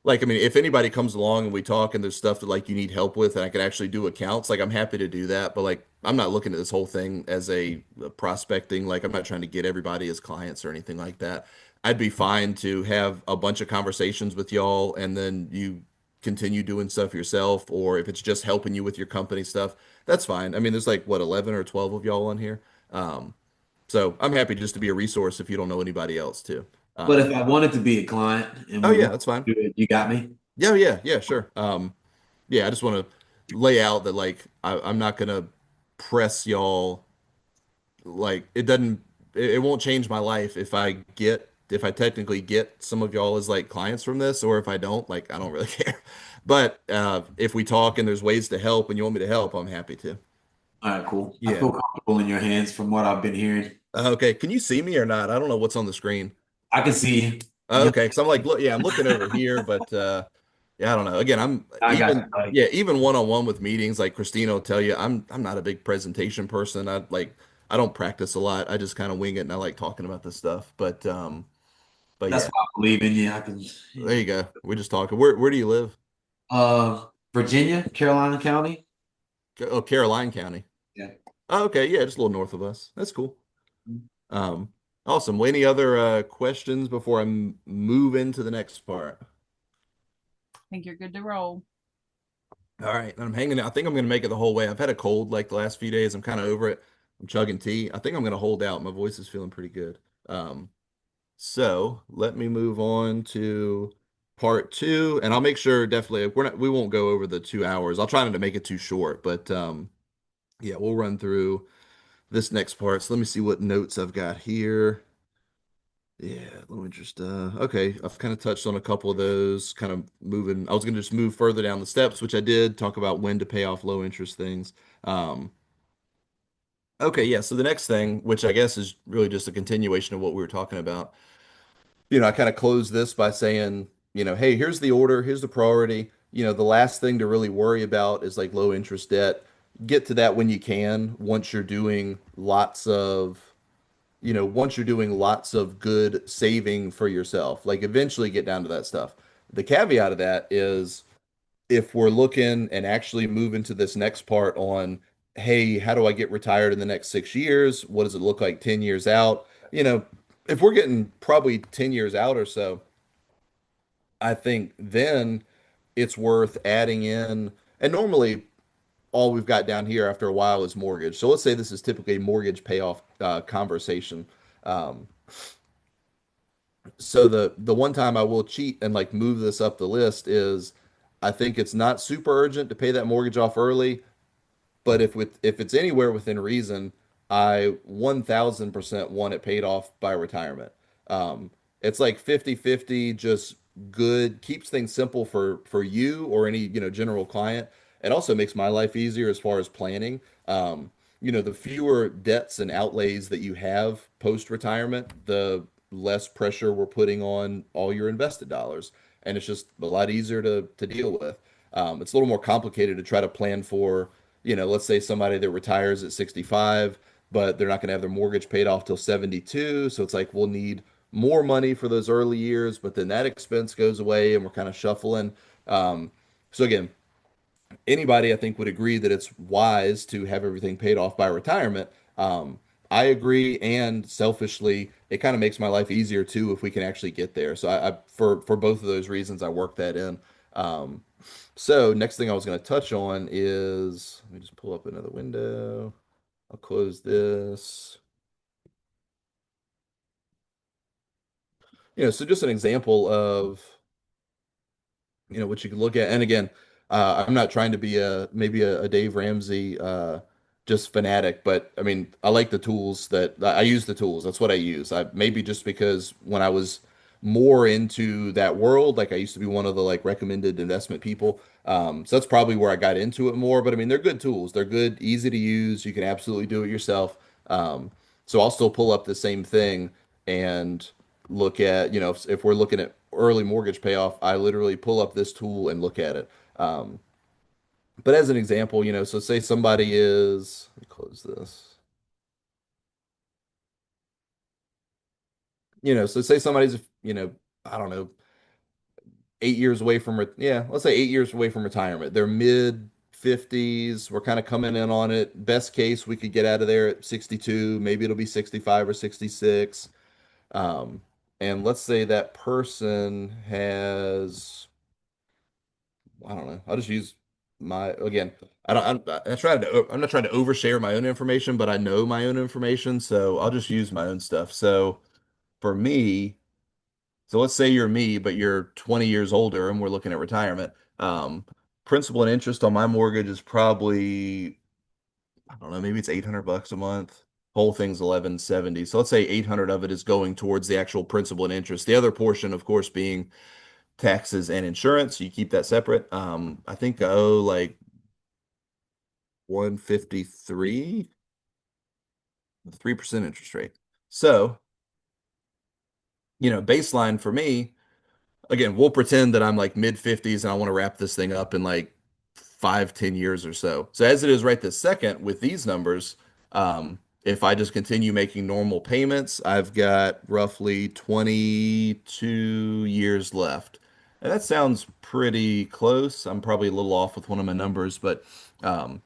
Speaker 2: like, I mean, if anybody comes along and we talk and there's stuff that like you need help with and I can actually do accounts, like I'm happy to do that. But like I'm not looking at this whole thing as a prospecting, like I'm not trying to get everybody as clients or anything like that. I'd be fine to have a bunch of conversations with y'all and then you continue doing stuff yourself, or if it's just helping you with your company stuff, that's fine. I mean, there's like what 11 or 12 of y'all on here. Um, so I'm happy just to be a resource if you don't know anybody else too.
Speaker 3: But if
Speaker 2: Um,
Speaker 3: I wanted to be a client and
Speaker 2: oh
Speaker 3: we
Speaker 2: yeah,
Speaker 3: want
Speaker 2: that's fine.
Speaker 3: to do it, you got me?
Speaker 2: Yeah, yeah, yeah, sure. Yeah, I just want to lay out that like I'm not gonna press y'all. Like it doesn't, it won't change my life if I technically get some of y'all as like clients from this, or if I don't, like I don't really care. But if we talk and there's ways to help and you want me to help, I'm happy to.
Speaker 3: All right, cool. I
Speaker 2: Yeah.
Speaker 3: feel comfortable in your hands from what I've been hearing.
Speaker 2: Okay. Can you see me or not? I don't know what's on the screen.
Speaker 3: I can see you. You
Speaker 2: Okay, because I'm like, look, yeah, I'm looking over here, but yeah, I don't know. Again, I'm
Speaker 3: I got you,
Speaker 2: even,
Speaker 3: buddy.
Speaker 2: yeah, even one-on-one with meetings, like Christina will tell you, I'm not a big presentation person. I don't practice a lot. I just kind of wing it, and I like talking about this stuff. But
Speaker 3: That's
Speaker 2: yeah,
Speaker 3: why I believe in you. I can.
Speaker 2: there you go. We're just talking. Where do you live?
Speaker 3: Virginia, Carolina County.
Speaker 2: Oh, Caroline County.
Speaker 3: Yeah.
Speaker 2: Oh, okay, yeah, just a little north of us. That's cool. Um, awesome. Well, any other questions before move into the next part?
Speaker 1: I think you're good to roll.
Speaker 2: All right, I'm hanging. I think I'm going to make it the whole way. I've had a cold like the last few days. I'm kind of over it. I'm chugging tea. I think I'm going to hold out. My voice is feeling pretty good. So let me move on to part two, and I'll make sure definitely we won't go over the 2 hours. I'll try not to make it too short, but yeah, we'll run through this next part. So let me see what notes I've got here. Yeah, let me just okay, I've kind of touched on a couple of those, kind of moving. I was gonna just move further down the steps, which I did, talk about when to pay off low interest things. Okay, yeah, so the next thing, which I guess is really just a continuation of what we were talking about. I kind of close this by saying, hey, here's the order, here's the priority. The last thing to really worry about is like low interest debt. Get to that when you can, once you're doing lots of good saving for yourself, like eventually get down to that stuff. The caveat of that is if we're looking and actually move into this next part on, hey, how do I get retired in the next 6 years? What does it look like 10 years out? If we're getting probably 10 years out or so, I think then it's worth adding in. And normally, all we've got down here after a while is mortgage. So let's say this is typically a mortgage payoff conversation. Um, so the one time I will cheat and like move this up the list is I think it's not super urgent to pay that mortgage off early, but if it's anywhere within reason, I 1000% want it paid off by retirement. It's like 50-50, just good, keeps things simple for you or any, general client. It also makes my life easier as far as planning. The fewer debts and outlays that you have post-retirement, the less pressure we're putting on all your invested dollars. And it's just a lot easier to deal with. It's a little more complicated to try to plan for, let's say somebody that retires at 65, but they're not going to have their mortgage paid off till 72. So it's like we'll need more money for those early years, but then that expense goes away and we're kind of shuffling. So again, anybody I think would agree that it's wise to have everything paid off by retirement. I agree, and selfishly, it kind of makes my life easier too if we can actually get there. So I for both of those reasons, I work that in. So next thing I was going to touch on is let me just pull up another window. I'll close this. So just an example of what you can look at. And again, I'm not trying to be maybe a Dave Ramsey just fanatic, but I mean, I like the tools that I use the tools. That's what I use. I maybe just because when I was more into that world, like I used to be one of the like recommended investment people. So that's probably where I got into it more. But I mean, they're good tools. They're good, easy to use. You can absolutely do it yourself. So I'll still pull up the same thing and look at, if we're looking at early mortgage payoff, I literally pull up this tool and look at it. Um, but as an example, so say somebody is, let me close this, so say somebody's, I don't know, 8 years away from, yeah, let's say 8 years away from retirement. They're mid 50s. We're kind of coming in on it. Best case, we could get out of there at 62. Maybe it'll be 65 or 66. Um, and let's say that person has, I don't know. I'll just use my again. I don't. I'm not trying to overshare my own information, but I know my own information, so I'll just use my own stuff. So for me, so let's say you're me, but you're 20 years older, and we're looking at retirement. Um, Principal and interest on my mortgage is probably, I don't know, maybe it's $800 a month. Whole thing's 1170. So let's say 800 of it is going towards the actual principal and interest. The other portion, of course, being taxes and insurance. You keep that separate. I think I owe like 153, 3% interest rate. So, baseline for me, again, we'll pretend that I'm like mid 50s and I want to wrap this thing up in like 5, 10 years or so. So as it is right this second with these numbers, if I just continue making normal payments, I've got roughly 22 years left. And that sounds pretty close. I'm probably a little off with one of my numbers, but um,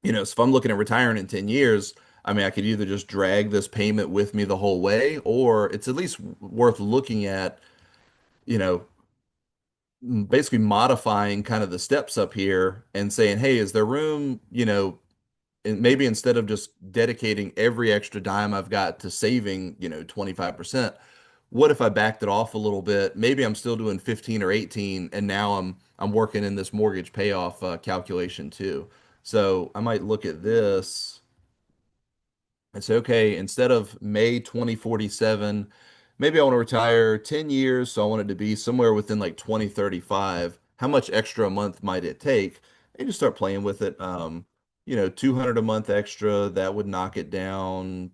Speaker 2: so if I'm looking at retiring in 10 years, I mean, I could either just drag this payment with me the whole way, or it's at least worth looking at, you know, basically modifying kind of the steps up here and saying, hey, is there room, and maybe instead of just dedicating every extra dime I've got to saving, 25%, what if I backed it off a little bit? Maybe I'm still doing 15 or 18 and now I'm working in this mortgage payoff calculation too. So I might look at this and say, okay, instead of May 2047, maybe I want to retire 10 years, so I want it to be somewhere within like 2035. How much extra a month might it take? And just start playing with it. 200 a month extra, that would knock it down.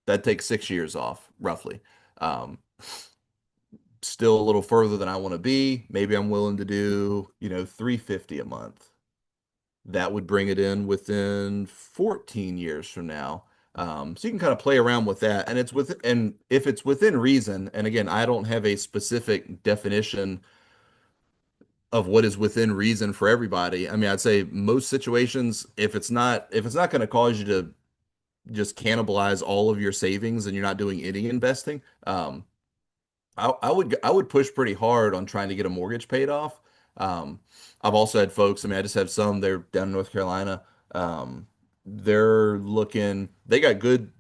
Speaker 2: That takes 6 years off, roughly. Um, Still a little further than I want to be. Maybe I'm willing to do, 350 a month. That would bring it in within 14 years from now. So you can kind of play around with that, and if it's within reason, and again, I don't have a specific definition of what is within reason for everybody. I mean, I'd say most situations, if it's not going to cause you to just cannibalize all of your savings and you're not doing any investing, I would push pretty hard on trying to get a mortgage paid off. Um, I've also had folks, I mean, I just have some, they're down in North Carolina. Um, they're looking, they got good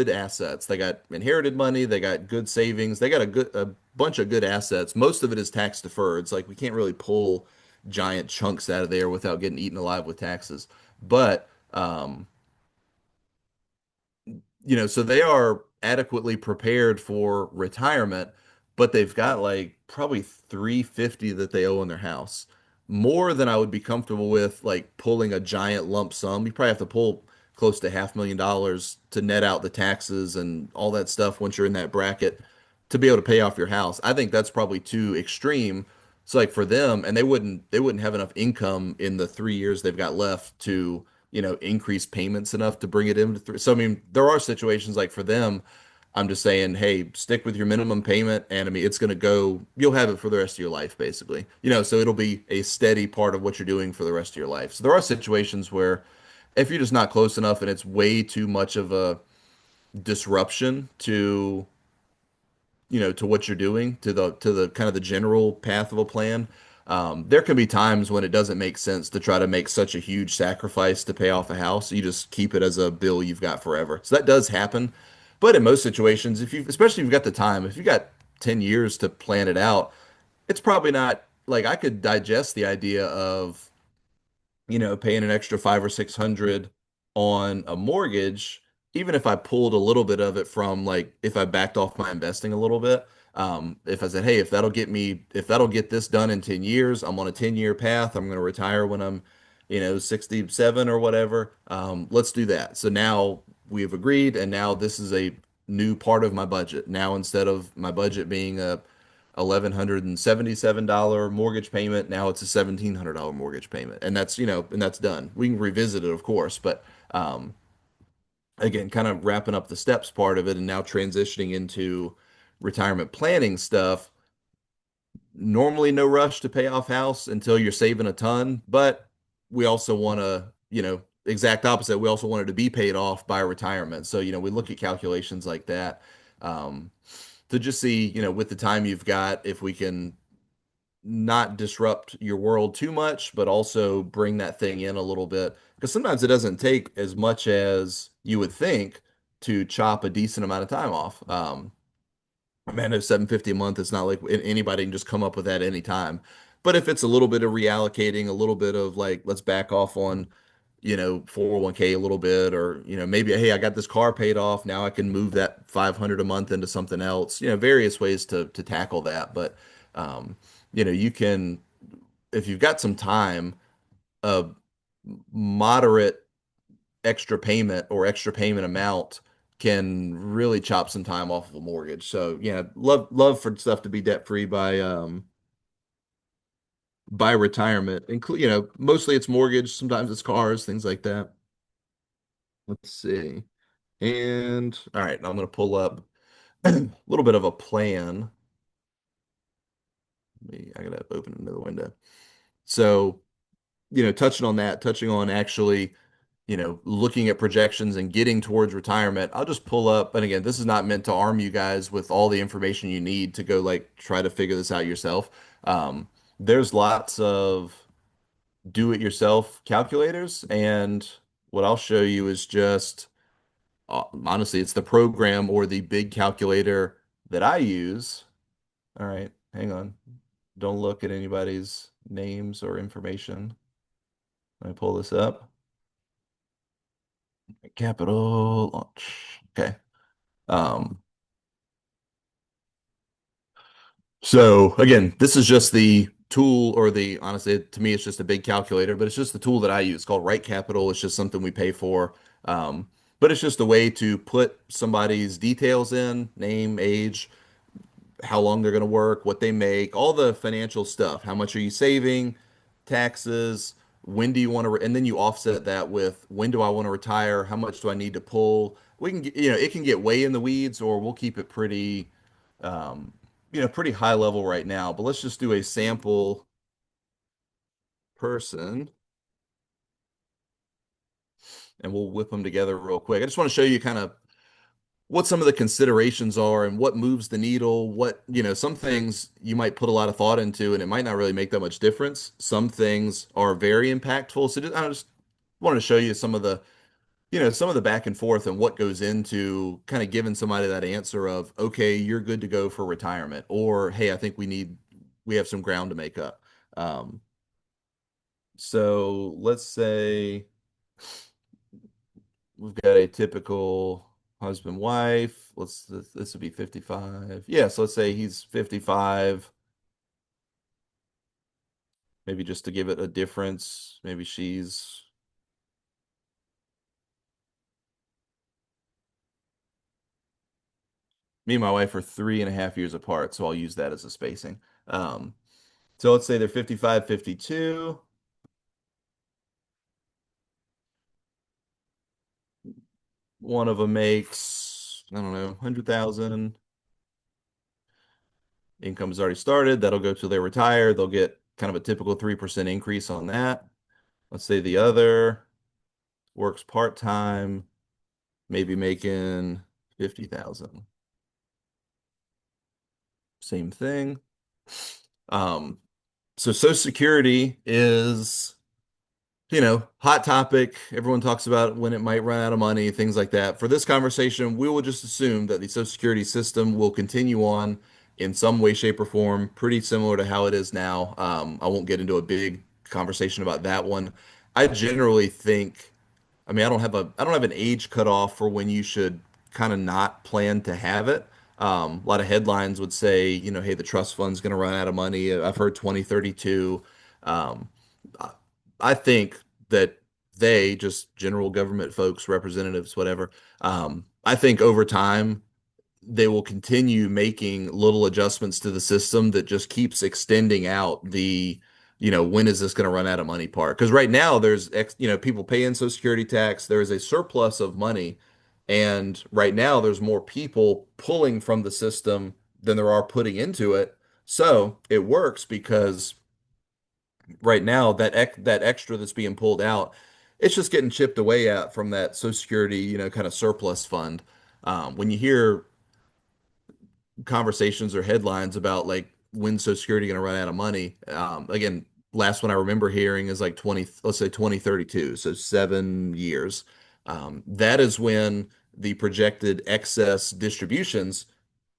Speaker 2: assets. They got inherited money, they got good savings, they got a bunch of good assets. Most of it is tax deferred. It's like we can't really pull giant chunks out of there without getting eaten alive with taxes. But so they are adequately prepared for retirement, but they've got like probably 350 that they owe on their house. More than I would be comfortable with like pulling a giant lump sum. You probably have to pull close to $500,000 to net out the taxes and all that stuff once you're in that bracket to be able to pay off your house. I think that's probably too extreme. So like for them, and they wouldn't have enough income in the 3 years they've got left to increase payments enough to bring it into three. So I mean, there are situations like for them, I'm just saying, hey, stick with your minimum payment, and I mean, it's gonna go. You'll have it for the rest of your life, basically. So it'll be a steady part of what you're doing for the rest of your life. So there are situations where if you're just not close enough and it's way too much of a disruption to what you're doing, to the kind of the general path of a plan. There can be times when it doesn't make sense to try to make such a huge sacrifice to pay off a house. You just keep it as a bill you've got forever. So that does happen. But in most situations, especially if you've got the time, if you've got 10 years to plan it out, it's probably not like I could digest the idea of paying an extra 5 or 600 on a mortgage, even if I pulled a little bit of it from like if I backed off my investing a little bit. If I said, hey, if that'll get this done in 10 years, I'm on a 10-year path. I'm going to retire when I'm, 67 or whatever. Let's do that. So now we have agreed, and now this is a new part of my budget. Now, instead of my budget being a $1,177 mortgage payment. Now it's a $1,700 mortgage payment, and that's done. We can revisit it, of course, but again, kind of wrapping up the steps part of it, and now transitioning into retirement planning stuff. Normally, no rush to pay off house until you're saving a ton, but we also want to, exact opposite. We also want it to be paid off by retirement. So, we look at calculations like that. Um, to just see, with the time you've got, if we can not disrupt your world too much, but also bring that thing in a little bit. Because sometimes it doesn't take as much as you would think to chop a decent amount of time off. Man, if 750 a month, it's not like anybody can just come up with that any time. But if it's a little bit of reallocating, a little bit of like, let's back off on 401k a little bit, or maybe, hey, I got this car paid off, now I can move that 500 a month into something else. Various ways to tackle that. But you can, if you've got some time, a moderate extra payment or extra payment amount can really chop some time off of a mortgage. So yeah, love for stuff to be debt free by retirement. Include, mostly it's mortgage, sometimes it's cars, things like that. Let's see. And all right, I'm gonna pull up a little bit of a plan. I gotta open another window. So, touching on actually, looking at projections and getting towards retirement, I'll just pull up. And again, this is not meant to arm you guys with all the information you need to go like try to figure this out yourself. There's lots of do-it-yourself calculators, and what I'll show you is just honestly, it's the program or the big calculator that I use. All right, hang on. Don't look at anybody's names or information. Let me pull this up. Capital launch. Okay. Um, so again, this is just the tool or honestly, to me, it's just a big calculator, but it's just the tool that I use. It's called Right Capital. It's just something we pay for. But it's just a way to put somebody's details in, name, age, how long they're going to work, what they make, all the financial stuff. How much are you saving, taxes, when do you want to, and then you offset that with when do I want to retire, how much do I need to pull. We can get, it can get way in the weeds, or we'll keep it um, pretty high level right now. But let's just do a sample person, and we'll whip them together real quick. I just want to show you kind of what some of the considerations are and what moves the needle, what, some things you might put a lot of thought into and it might not really make that much difference. Some things are very impactful. So I just wanted to show you some of the back and forth and what goes into kind of giving somebody that answer of, okay, you're good to go for retirement, or hey, I think we have some ground to make up. Um, so let's say we've got a typical husband wife. This would be 55. Yeah, so let's say he's 55. Maybe just to give it a difference, maybe she's me and my wife are 3.5 years apart, so I'll use that as a spacing. Um, so let's say they're 55, 52. One of them makes, I don't know, 100,000. Income's already started. That'll go till they retire. They'll get kind of a typical 3% increase on that. Let's say the other works part-time, maybe making 50,000. Same thing. Um, so Social Security is hot topic. Everyone talks about when it might run out of money, things like that. For this conversation, we will just assume that the Social Security system will continue on in some way, shape, or form, pretty similar to how it is now. I won't get into a big conversation about that one. I generally think, I mean, I don't have an age cutoff for when you should kind of not plan to have it. A lot of headlines would say, hey, the trust fund's going to run out of money. I've heard 2032. Um, I I think that they, just general government folks, representatives, whatever, I think over time they will continue making little adjustments to the system that just keeps extending out when is this going to run out of money part. Because right now people pay in Social Security tax, there is a surplus of money, and right now there's more people pulling from the system than there are putting into it. So it works because right now that extra that's being pulled out, it's just getting chipped away at from that Social Security, kind of surplus fund. When you hear conversations or headlines about like when Social Security going to run out of money, again, last one I remember hearing is like let's say 2032, so 7 years. That is when the projected excess distributions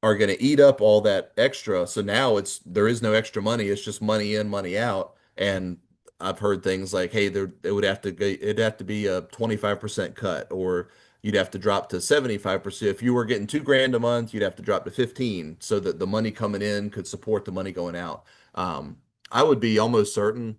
Speaker 2: are going to eat up all that extra. So now there is no extra money. It's just money in, money out. And I've heard things like, hey, it'd have to be a 25% cut, or you'd have to drop to 75%. If you were getting 2 grand a month, you'd have to drop to 15 so that the money coming in could support the money going out. I would be almost certain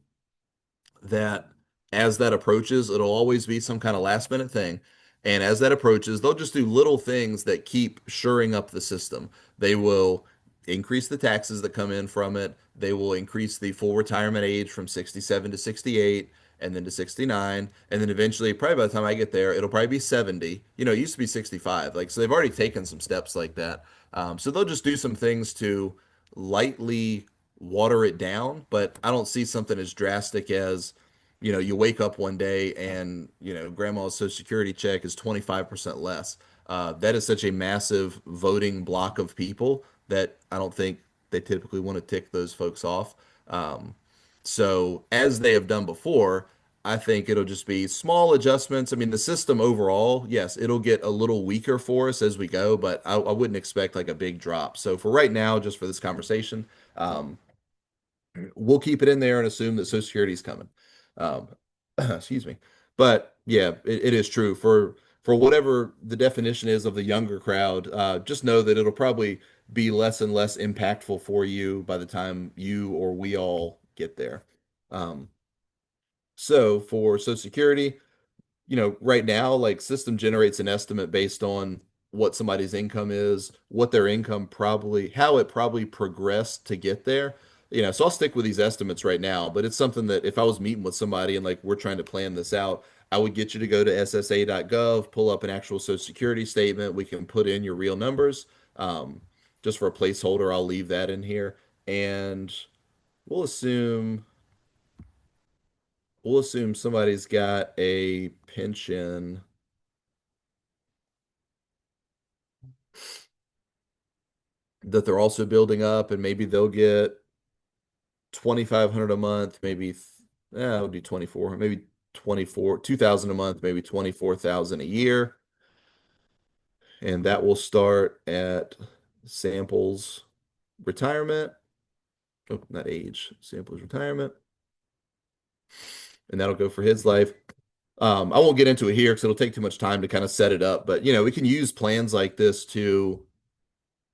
Speaker 2: that as that approaches, it'll always be some kind of last minute thing. And as that approaches, they'll just do little things that keep shoring up the system. They will increase the taxes that come in from it. They will increase the full retirement age from 67 to 68 and then to 69. And then eventually, probably by the time I get there, it'll probably be 70. It used to be 65. Like, so they've already taken some steps like that. So they'll just do some things to lightly water it down, but I don't see something as drastic as, you wake up one day and, grandma's Social Security check is 25% less. That is such a massive voting block of people that I don't think they typically want to tick those folks off. Um, so, as they have done before, I think it'll just be small adjustments. I mean, the system overall, yes, it'll get a little weaker for us as we go, but I wouldn't expect like a big drop. So, for right now, just for this conversation, um, we'll keep it in there and assume that Social Security is coming. Um, excuse me. But yeah, it is true for whatever the definition is of the younger crowd. Just know that it'll probably be less and less impactful for you by the time you or we all get there. Um, so for Social Security, right now, like system generates an estimate based on what somebody's income is, what their income probably, how it probably progressed to get there. So I'll stick with these estimates right now, but it's something that if I was meeting with somebody and like we're trying to plan this out, I would get you to go to ssa.gov, pull up an actual Social Security statement. We can put in your real numbers. Um, just for a placeholder, I'll leave that in here. And we'll assume we'll assume somebody's got a pension. that they're also building up, and maybe they'll get 2,500 a month, maybe yeah, it would be 24, maybe 24, 2,000 a month, maybe 24,000 a year. And that will start at samples retirement. Oh, not age, samples retirement. And that'll go for his life. I won't get into it here because it'll take too much time to kind of set it up. But we can use plans like this to,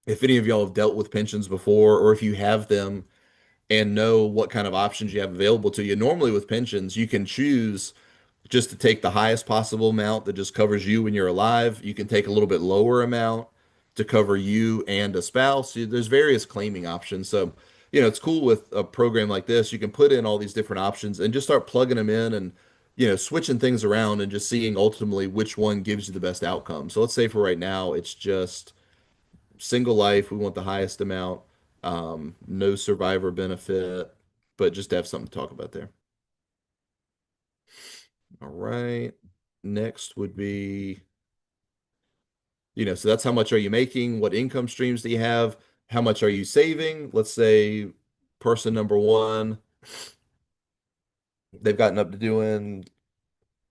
Speaker 2: if any of y'all have dealt with pensions before, or if you have them and know what kind of options you have available to you. Normally with pensions, you can choose just to take the highest possible amount that just covers you when you're alive. You can take a little bit lower amount to cover you and a spouse. There's various claiming options. So, it's cool with a program like this. You can put in all these different options and just start plugging them in and, switching things around and just seeing ultimately which one gives you the best outcome. So let's say for right now, it's just single life. We want the highest amount, no survivor benefit, but just to have something to talk about there. All right. Next would be, so that's how much are you making? What income streams do you have? How much are you saving? Let's say person number one, they've gotten up to doing,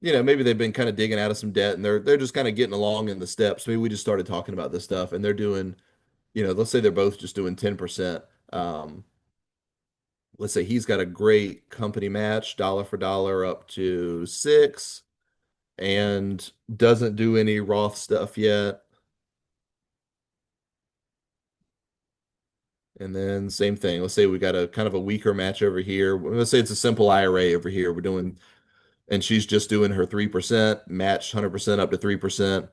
Speaker 2: maybe they've been kind of digging out of some debt and they're just kind of getting along in the steps. Maybe we just started talking about this stuff and they're doing, let's say they're both just doing 10%. Let's say he's got a great company match, dollar for dollar up to 6, and doesn't do any Roth stuff yet. And then same thing. Let's say we got a kind of a weaker match over here. Let's say it's a simple IRA over here. We're doing, and she's just doing her 3%, matched 100% up to 3%.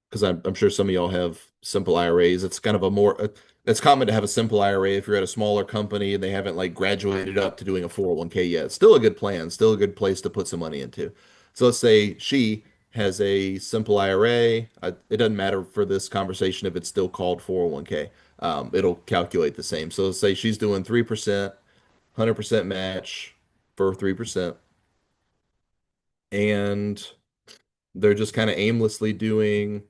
Speaker 2: Because I'm sure some of y'all have simple IRAs. It's kind of a more, it's common to have a simple IRA if you're at a smaller company and they haven't like graduated up to doing a 401k yet. It's still a good plan, still a good place to put some money into. So let's say she has a simple IRA. It doesn't matter for this conversation if it's still called 401k. It'll calculate the same. So let's say she's doing 3%, 100% match for 3%. And they're just kind of aimlessly doing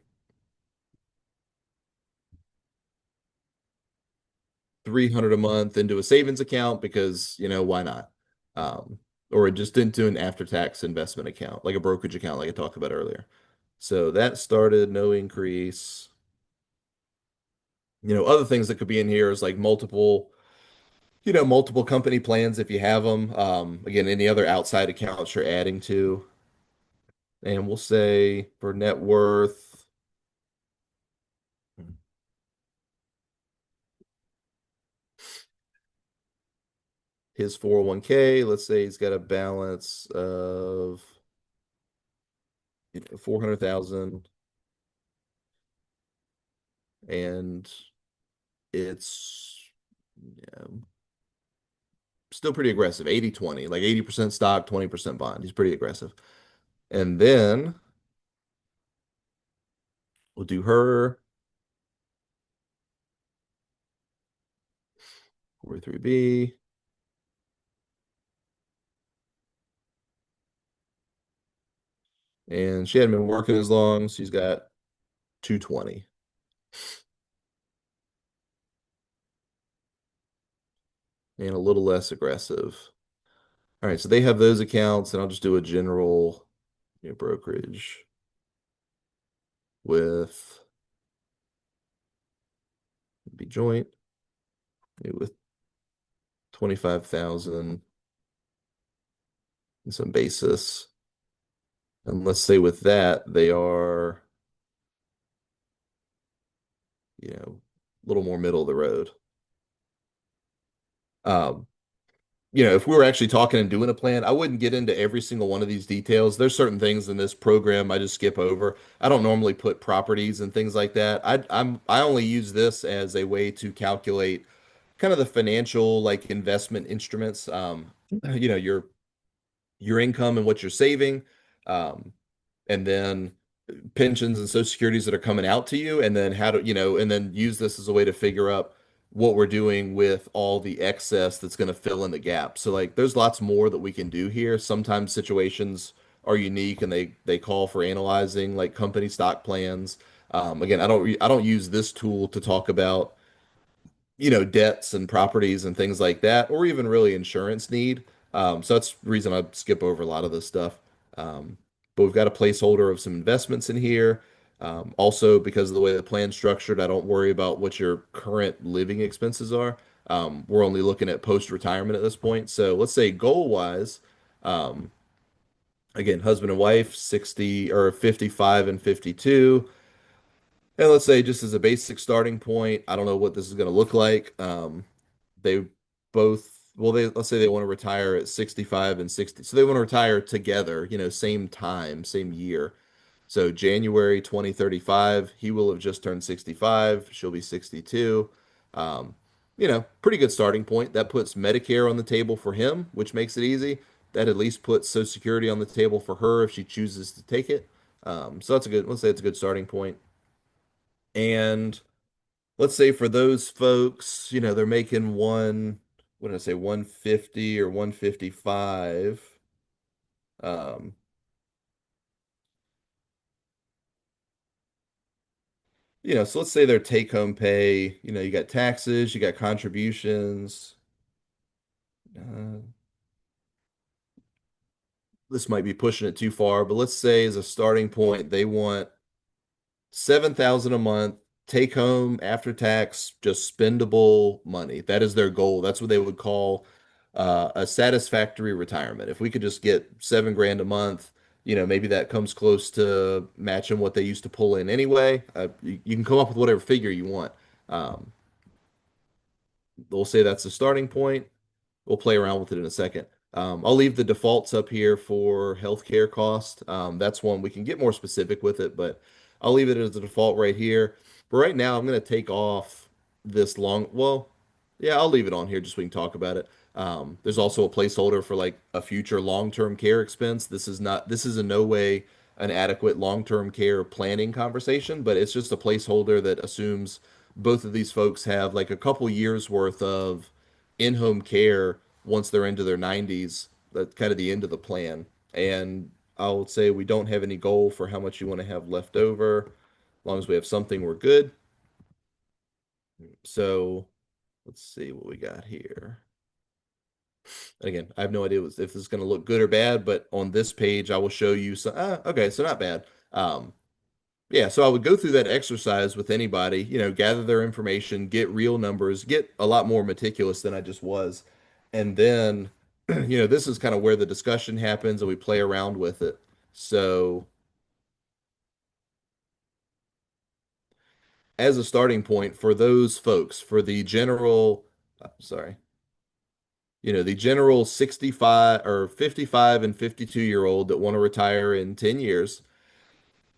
Speaker 2: 300 a month into a savings account because, why not? Um, or just into an after-tax investment account, like a brokerage account, like I talked about earlier. So that started, no increase. Other things that could be in here is like multiple company plans if you have them. Again, any other outside accounts you're adding to. And we'll say for net worth, his 401k, let's say he's got a balance of 400,000, and it's, yeah, still pretty aggressive, 80-20, like 80% stock, 20% bond. He's pretty aggressive. And then we'll do her 43B. And she hadn't been working as long. She's got 220. And a little less aggressive. All right, so they have those accounts, and I'll just do a general brokerage with be joint with 25,000 and some basis. And let's say with that, they are, a little more middle of the road. Um, if we were actually talking and doing a plan, I wouldn't get into every single one of these details. There's certain things in this program I just skip over. I don't normally put properties and things like that. I only use this as a way to calculate kind of the financial like investment instruments. Your income and what you're saving, and then pensions and social securities that are coming out to you, and then how to, and then use this as a way to figure out what we're doing with all the excess that's going to fill in the gap. So like there's lots more that we can do here. Sometimes situations are unique and they call for analyzing like company stock plans. Again, I don't use this tool to talk about debts and properties and things like that, or even really insurance need. So that's the reason I skip over a lot of this stuff. But we've got a placeholder of some investments in here. Also, because of the way the plan's structured, I don't worry about what your current living expenses are. We're only looking at post-retirement at this point. So let's say goal-wise, um, again, husband and wife, 60 or 55 and 52. And let's say just as a basic starting point, I don't know what this is going to look like. They both, well, let's say they want to retire at 65 and 60. So they want to retire together, same time, same year. So January 2035, he will have just turned 65. She'll be 62. Um, pretty good starting point. That puts Medicare on the table for him, which makes it easy. That at least puts Social Security on the table for her if she chooses to take it. So let's say it's a good starting point. And let's say for those folks, they're making what did I say, 150 or 155. Um, so let's say their take home pay, you got taxes, you got contributions. Uh, this might be pushing it too far, but let's say as a starting point, they want 7,000 a month take home after tax, just spendable money. That is their goal. That's what they would call a satisfactory retirement. If we could just get 7 grand a month, maybe that comes close to matching what they used to pull in anyway. You can come up with whatever figure you want. Um, we'll say that's the starting point. We'll play around with it in a second. I'll leave the defaults up here for healthcare cost. That's one we can get more specific with it, but I'll leave it as a default right here. But right now, I'm going to take off this well, yeah, I'll leave it on here just so we can talk about it. There's also a placeholder for like a future long-term care expense. This is in no way an adequate long-term care planning conversation, but it's just a placeholder that assumes both of these folks have like a couple years worth of in-home care once they're into their 90s. That's kind of the end of the plan. And I'll say we don't have any goal for how much you want to have left over. As long as we have something, we're good. So let's see what we got here. And again, I have no idea if this is going to look good or bad, but on this page, I will show you some. Okay, so not bad. Yeah, so I would go through that exercise with anybody, gather their information, get real numbers, get a lot more meticulous than I just was. And then, this is kind of where the discussion happens and we play around with it. So, as a starting point for those folks, for the general, sorry, the general 65 or 55 and 52-year-old that want to retire in 10 years.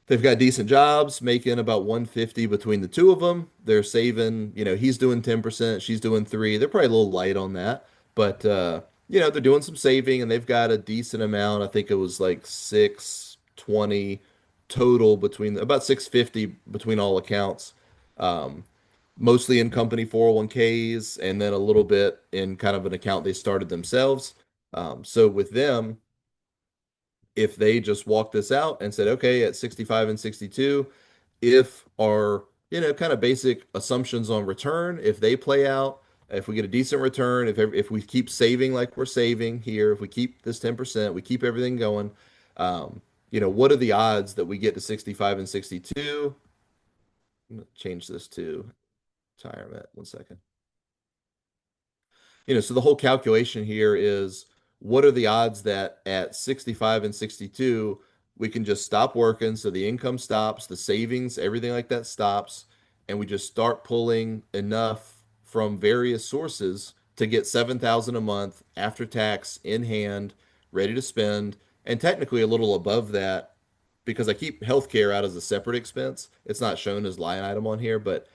Speaker 2: They've got decent jobs, making about 150 between the two of them. They're saving, he's doing 10%, she's doing 3. They're probably a little light on that, but they're doing some saving and they've got a decent amount. I think it was like 620 total between about 650 between all accounts. Um, Mostly in company 401ks and then a little bit in kind of an account they started themselves. So with them, if they just walk this out and said, okay, at 65 and 62, if our, kind of basic assumptions on return, if they play out, if we get a decent return, if we keep saving like we're saving here, if we keep this 10%, we keep everything going, um, what are the odds that we get to 65 and 62? I'm gonna change this to retirement. One second. So the whole calculation here is what are the odds that at 65 and 62 we can just stop working so the income stops, the savings, everything like that stops, and we just start pulling enough from various sources to get 7,000 a month after tax in hand, ready to spend, and technically a little above that because I keep healthcare out as a separate expense. It's not shown as line item on here, but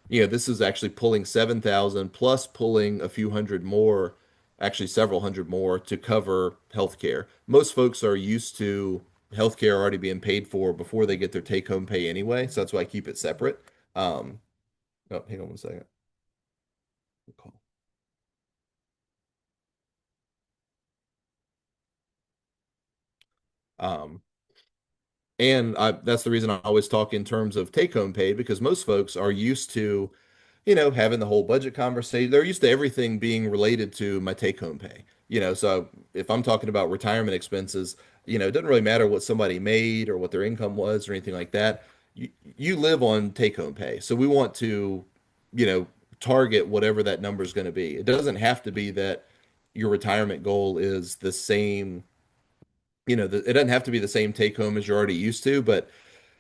Speaker 2: this is actually pulling 7,000 plus pulling a few hundred more, actually several hundred more to cover healthcare. Most folks are used to healthcare already being paid for before they get their take home pay anyway. So that's why I keep it separate. Oh, hang on one second. Um, that's the reason I always talk in terms of take-home pay because most folks are used to, having the whole budget conversation. They're used to everything being related to my take-home pay. So if I'm talking about retirement expenses, it doesn't really matter what somebody made or what their income was or anything like that. You live on take-home pay. So we want to, you know, target whatever that number is going to be. It doesn't have to be that your retirement goal is the same, it doesn't have to be the same take home as you're already used to, but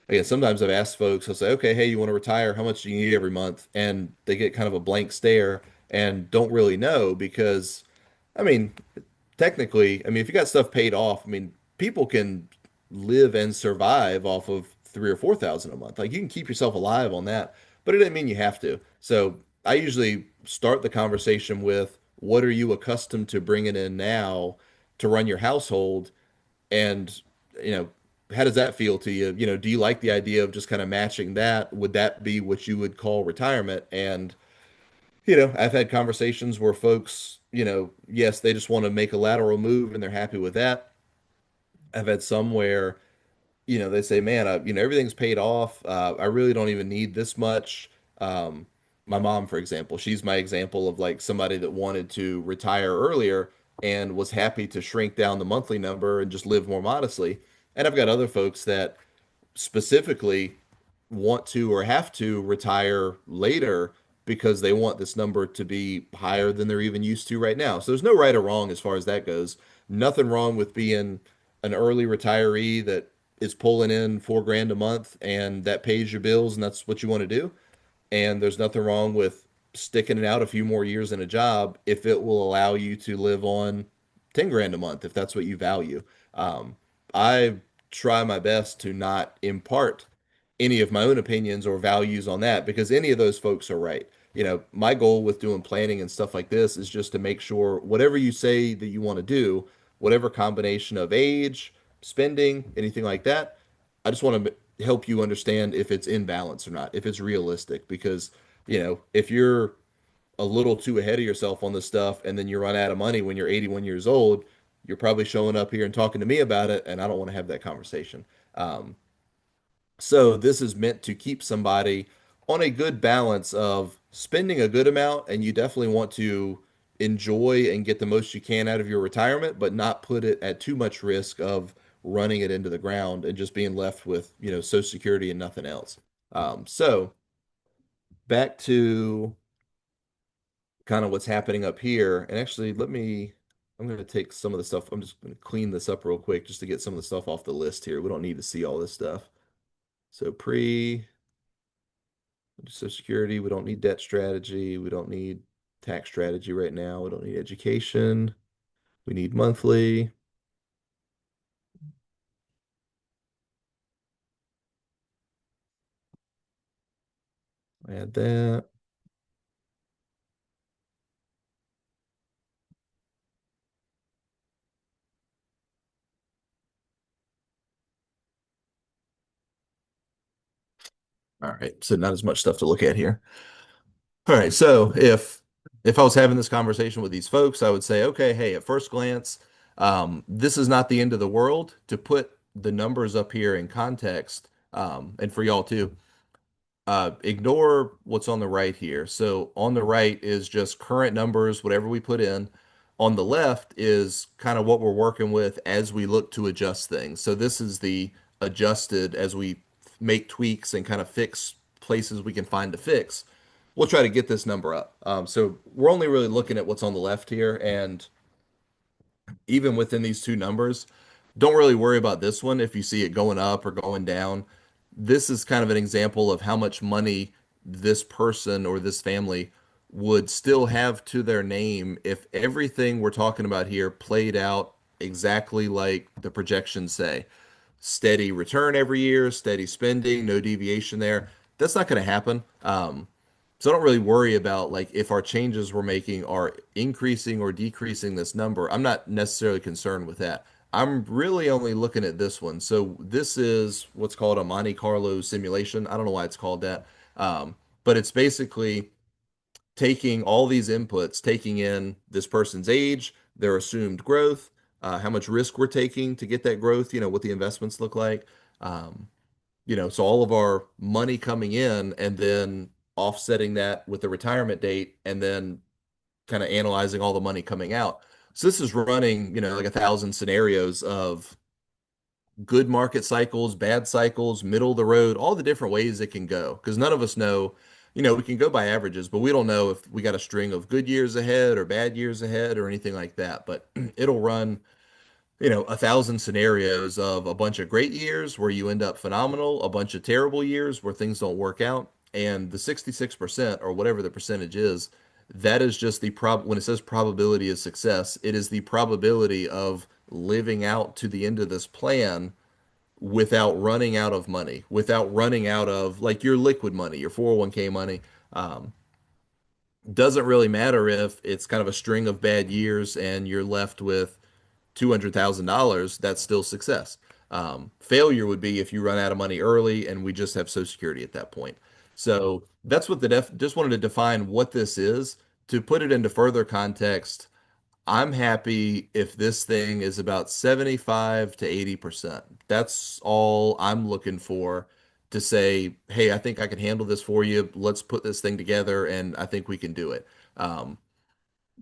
Speaker 2: again, sometimes I've asked folks, I'll say, okay, hey, you want to retire? How much do you need every month? And they get kind of a blank stare and don't really know because, I mean, technically, if you got stuff paid off, people can live and survive off of 3 or 4 thousand a month. Like you can keep yourself alive on that, but it doesn't mean you have to. So I usually start the conversation with, what are you accustomed to bringing in now to run your household? And, you know, how does that feel to you? Do you like the idea of just kind of matching that? Would that be what you would call retirement? And, I've had conversations where folks, yes, they just want to make a lateral move and they're happy with that. I've had some where, they say, man, everything's paid off. I really don't even need this much. Um, my mom, for example, she's my example of like somebody that wanted to retire earlier and was happy to shrink down the monthly number and just live more modestly. And I've got other folks that specifically want to or have to retire later because they want this number to be higher than they're even used to right now. So there's no right or wrong as far as that goes. Nothing wrong with being an early retiree that is pulling in 4 grand a month and that pays your bills and that's what you want to do. And there's nothing wrong with sticking it out a few more years in a job if it will allow you to live on 10 grand a month, if that's what you value. I try my best to not impart any of my own opinions or values on that because any of those folks are right. My goal with doing planning and stuff like this is just to make sure whatever you say that you want to do, whatever combination of age, spending, anything like that, I just want to help you understand if it's in balance or not, if it's realistic. Because, if you're a little too ahead of yourself on this stuff and then you run out of money when you're 81 years old, you're probably showing up here and talking to me about it, and I don't want to have that conversation. Um, so this is meant to keep somebody on a good balance of spending a good amount, and you definitely want to enjoy and get the most you can out of your retirement, but not put it at too much risk of running it into the ground and just being left with, Social Security and nothing else. So back to kind of what's happening up here. And actually, I'm going to take some of the stuff. I'm just going to clean this up real quick just to get some of the stuff off the list here. We don't need to see all this stuff. So Social Security, we don't need debt strategy. We don't need tax strategy right now. We don't need education. We need monthly. Add that. All right. So not as much stuff to look at here. All right. So if I was having this conversation with these folks, I would say, okay, hey, at first glance, this is not the end of the world. To put the numbers up here in context, and for y'all too, ignore what's on the right here. So on the right is just current numbers, whatever we put in. On the left is kind of what we're working with as we look to adjust things. So this is the adjusted as we make tweaks and kind of fix places we can find to fix. We'll try to get this number up. So we're only really looking at what's on the left here, and even within these two numbers, don't really worry about this one if you see it going up or going down. This is kind of an example of how much money this person or this family would still have to their name if everything we're talking about here played out exactly like the projections say. Steady return every year, steady spending, no deviation there. That's not going to happen. So I don't really worry about like if our changes we're making are increasing or decreasing this number. I'm not necessarily concerned with that. I'm really only looking at this one. So this is what's called a Monte Carlo simulation. I don't know why it's called that. But it's basically taking all these inputs, taking in this person's age, their assumed growth, how much risk we're taking to get that growth, what the investments look like. Um, so all of our money coming in and then offsetting that with the retirement date and then kind of analyzing all the money coming out. So this is running, like 1,000 scenarios of good market cycles, bad cycles, middle of the road, all the different ways it can go. Because none of us know, we can go by averages, but we don't know if we got a string of good years ahead or bad years ahead or anything like that. But it'll run 1,000 scenarios of a bunch of great years where you end up phenomenal, a bunch of terrible years where things don't work out. And the 66% or whatever the percentage is, that is just when it says probability of success, it is the probability of living out to the end of this plan without running out of money, without running out of like your liquid money, your 401k money. Um, doesn't really matter if it's kind of a string of bad years and you're left with $200,000, that's still success. Failure would be if you run out of money early and we just have Social Security at that point. So that's what just wanted to define what this is. To put it into further context, I'm happy if this thing is about 75 to 80%. That's all I'm looking for to say, hey, I think I can handle this for you. Let's put this thing together and I think we can do it. Um,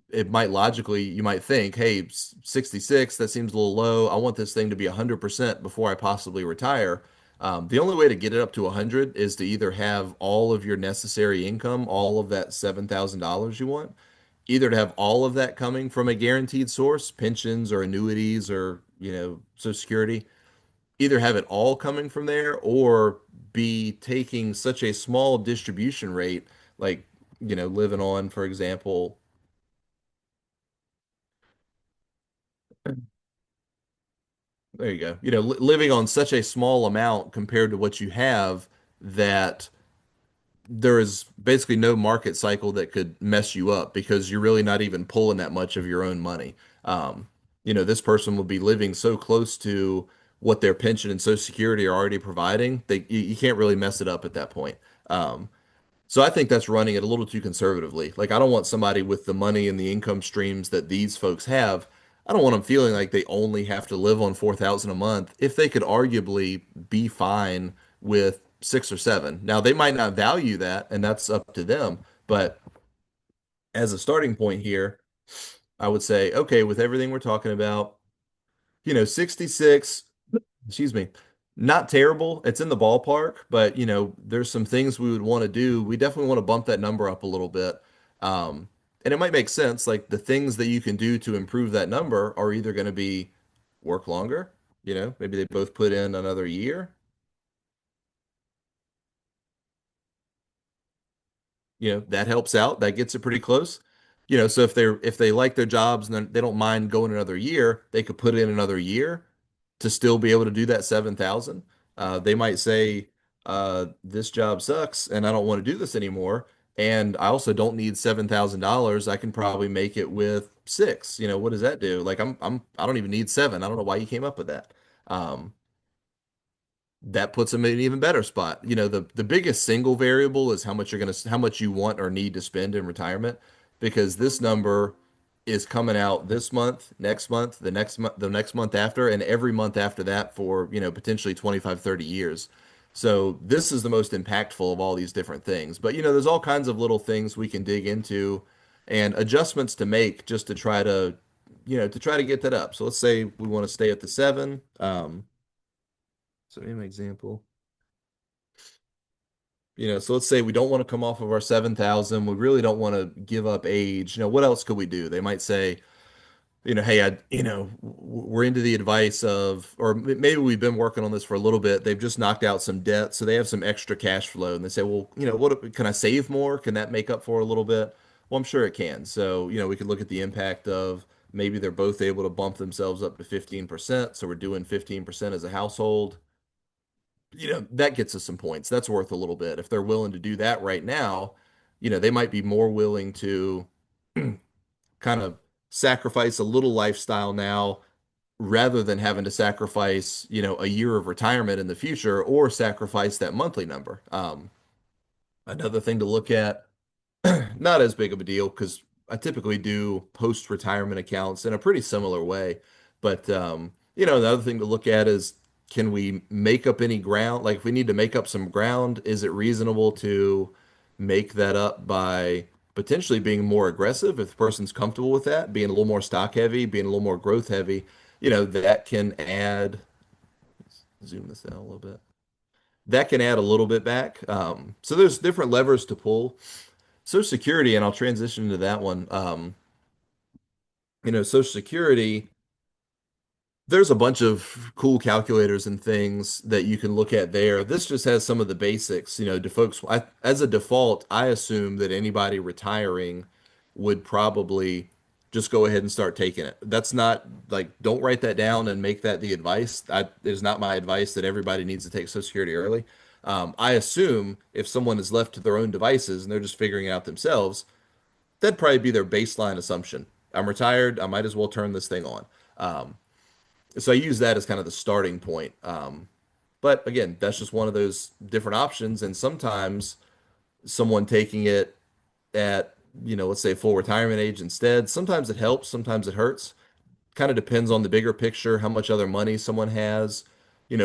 Speaker 2: it might logically, you might think, hey, 66, that seems a little low. I want this thing to be 100% before I possibly retire. The only way to get it up to 100 is to either have all of your necessary income, all of that $7,000 you want, either to have all of that coming from a guaranteed source, pensions or annuities or, Social Security, either have it all coming from there or be taking such a small distribution rate, like, living on, for example, there you go. Living on such a small amount compared to what you have that there is basically no market cycle that could mess you up because you're really not even pulling that much of your own money. This person will be living so close to what their pension and Social Security are already providing, you can't really mess it up at that point. So I think that's running it a little too conservatively. Like I don't want somebody with the money and the income streams that these folks have. I don't want them feeling like they only have to live on 4,000 a month if they could arguably be fine with 6 or 7. Now they might not value that and that's up to them, but as a starting point here, I would say, okay, with everything we're talking about, 66, excuse me, not terrible. It's in the ballpark, but there's some things we would want to do. We definitely want to bump that number up a little bit. And it might make sense. Like the things that you can do to improve that number are either going to be work longer, maybe they both put in another year, that helps out. That gets it pretty close. So if they like their jobs and they don't mind going another year, they could put in another year to still be able to do that 7,000. They might say, this job sucks and I don't want to do this anymore. And I also don't need $7,000. I can probably make it with 6. What does that do? Like I don't even need 7. I don't know why you came up with that. Um, that puts them in an even better spot. The biggest single variable is how much you want or need to spend in retirement, because this number is coming out this month, the next month after, and every month after that for, potentially 25, 30 years. So this is the most impactful of all these different things. But, there's all kinds of little things we can dig into and adjustments to make just to try to get that up. So let's say we want to stay at the 7. So an example. So let's say we don't want to come off of our 7,000. We really don't want to give up age. What else could we do? They might say, hey, we're into the advice of, or maybe we've been working on this for a little bit. They've just knocked out some debt, so they have some extra cash flow, and they say, well, what can I save more? Can that make up for a little bit? Well, I'm sure it can. So, we could look at the impact of maybe they're both able to bump themselves up to 15%. So we're doing 15% as a household. That gets us some points. That's worth a little bit. If they're willing to do that right now, they might be more willing to kind of sacrifice a little lifestyle now rather than having to sacrifice, a year of retirement in the future or sacrifice that monthly number. Another thing to look at, not as big of a deal because I typically do post-retirement accounts in a pretty similar way. But another thing to look at is, can we make up any ground? Like if we need to make up some ground, is it reasonable to make that up by potentially being more aggressive if the person's comfortable with that, being a little more stock heavy, being a little more growth heavy? That can add, zoom this down a little bit. That can add a little bit back. So there's different levers to pull. Social Security, and I'll transition to that one. Social Security, there's a bunch of cool calculators and things that you can look at there. This just has some of the basics. Do folks, as a default, I assume that anybody retiring would probably just go ahead and start taking it. That's not like, don't write that down and make that the advice. It is not my advice that everybody needs to take Social Security early. I assume if someone is left to their own devices and they're just figuring it out themselves, that'd probably be their baseline assumption. I'm retired. I might as well turn this thing on. So I use that as kind of the starting point. But again, that's just one of those different options. And sometimes someone taking it at, let's say full retirement age instead, sometimes it helps, sometimes it hurts. Kind of depends on the bigger picture, how much other money someone has.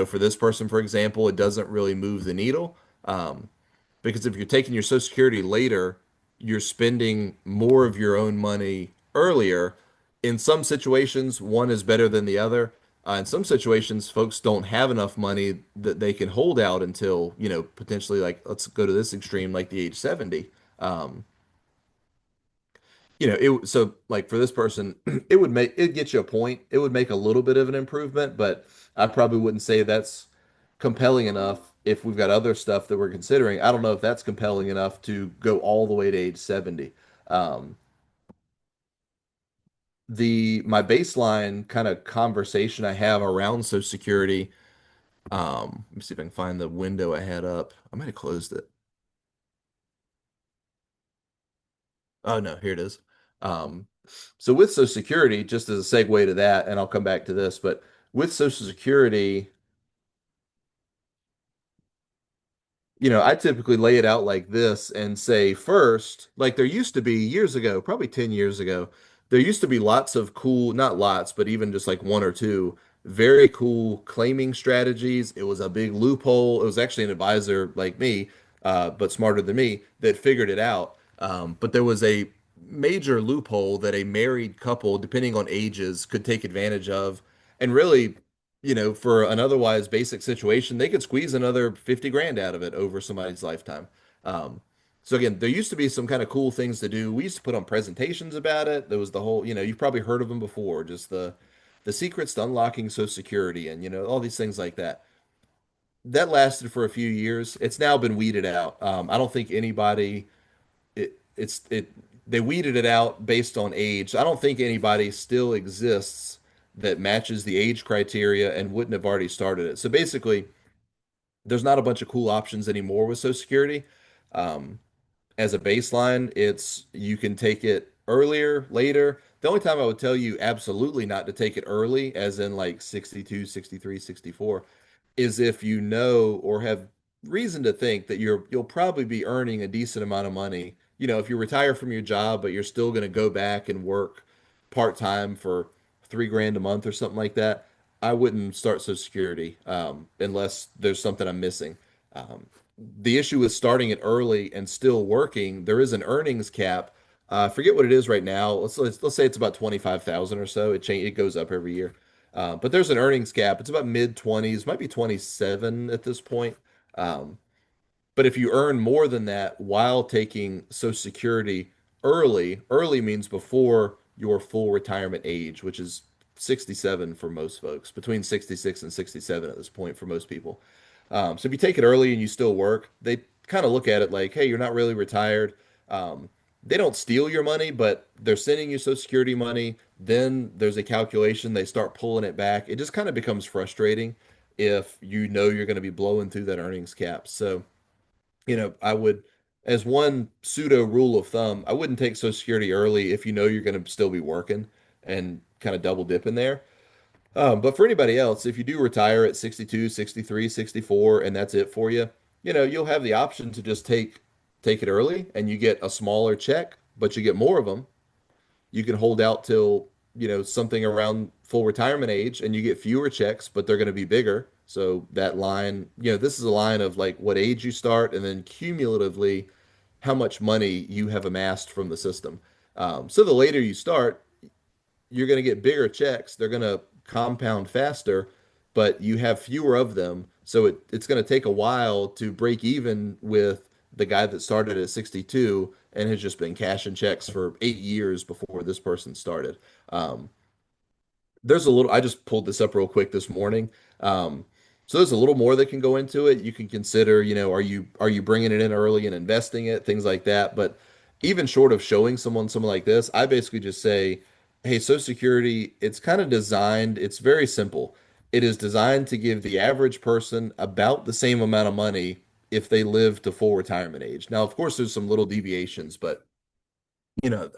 Speaker 2: For this person, for example, it doesn't really move the needle. Because if you're taking your Social Security later, you're spending more of your own money earlier. In some situations, one is better than the other. In some situations, folks don't have enough money that they can hold out until, potentially, like, let's go to this extreme, like the age 70. Um, so like for this person, it gets you a point. It would make a little bit of an improvement, but I probably wouldn't say that's compelling enough if we've got other stuff that we're considering. I don't know if that's compelling enough to go all the way to age 70. Um, the my baseline kind of conversation I have around Social Security, let me see if I can find the window I had up. I might have closed it. Oh no, here it is. Um, so with Social Security, just as a segue to that, and I'll come back to this, but with Social Security, I typically lay it out like this and say first, like there used to be years ago, probably 10 years ago, there used to be lots of cool, not lots, but even just like one or two very cool claiming strategies. It was a big loophole. It was actually an advisor like me, but smarter than me, that figured it out. But there was a major loophole that a married couple, depending on ages, could take advantage of. And really, for an otherwise basic situation, they could squeeze another 50 grand out of it over somebody's lifetime. Um, so again, there used to be some kind of cool things to do. We used to put on presentations about it. There was the whole, you've probably heard of them before, just the secrets to unlocking Social Security and all these things like that. That lasted for a few years. It's now been weeded out. I don't think anybody it it's it they weeded it out based on age. I don't think anybody still exists that matches the age criteria and wouldn't have already started it. So basically, there's not a bunch of cool options anymore with Social Security. Um, as a baseline, it's you can take it earlier, later. The only time I would tell you absolutely not to take it early, as in like 62, 63, 64, is if you know or have reason to think that you'll probably be earning a decent amount of money. If you retire from your job, but you're still going to go back and work part-time for 3 grand a month or something like that, I wouldn't start Social Security unless there's something I'm missing. The issue with starting it early and still working, there is an earnings cap. I forget what it is right now. Let's say it's about 25,000 or so. It goes up every year. But there's an earnings cap. It's about mid 20s, might be 27 at this point. Um, but if you earn more than that while taking Social Security early, early means before your full retirement age, which is 67 for most folks, between 66 and 67 at this point for most people. So if you take it early and you still work, they kind of look at it like, hey, you're not really retired. Um, they don't steal your money, but they're sending you Social Security money. Then there's a calculation, they start pulling it back. It just kind of becomes frustrating if you know you're going to be blowing through that earnings cap. So, I would, as one pseudo rule of thumb, I wouldn't take Social Security early if you know you're going to still be working and kind of double dip in there. But for anybody else, if you do retire at 62, 63, 64, and that's it for you, you'll have the option to just take it early and you get a smaller check, but you get more of them. You can hold out till something around full retirement age and you get fewer checks, but they're going to be bigger. So that line, this is a line of like what age you start and then cumulatively how much money you have amassed from the system. So the later you start, you're going to get bigger checks. They're going to compound faster, but you have fewer of them. So it's going to take a while to break even with the guy that started at 62 and has just been cashing checks for 8 years before this person started. Um, there's a little, I just pulled this up real quick this morning. So there's a little more that can go into it. You can consider, are you bringing it in early and investing it, things like that. But even short of showing someone something like this, I basically just say, hey, Social Security, it's kind of designed, it's very simple. It is designed to give the average person about the same amount of money if they live to full retirement age. Now, of course, there's some little deviations, but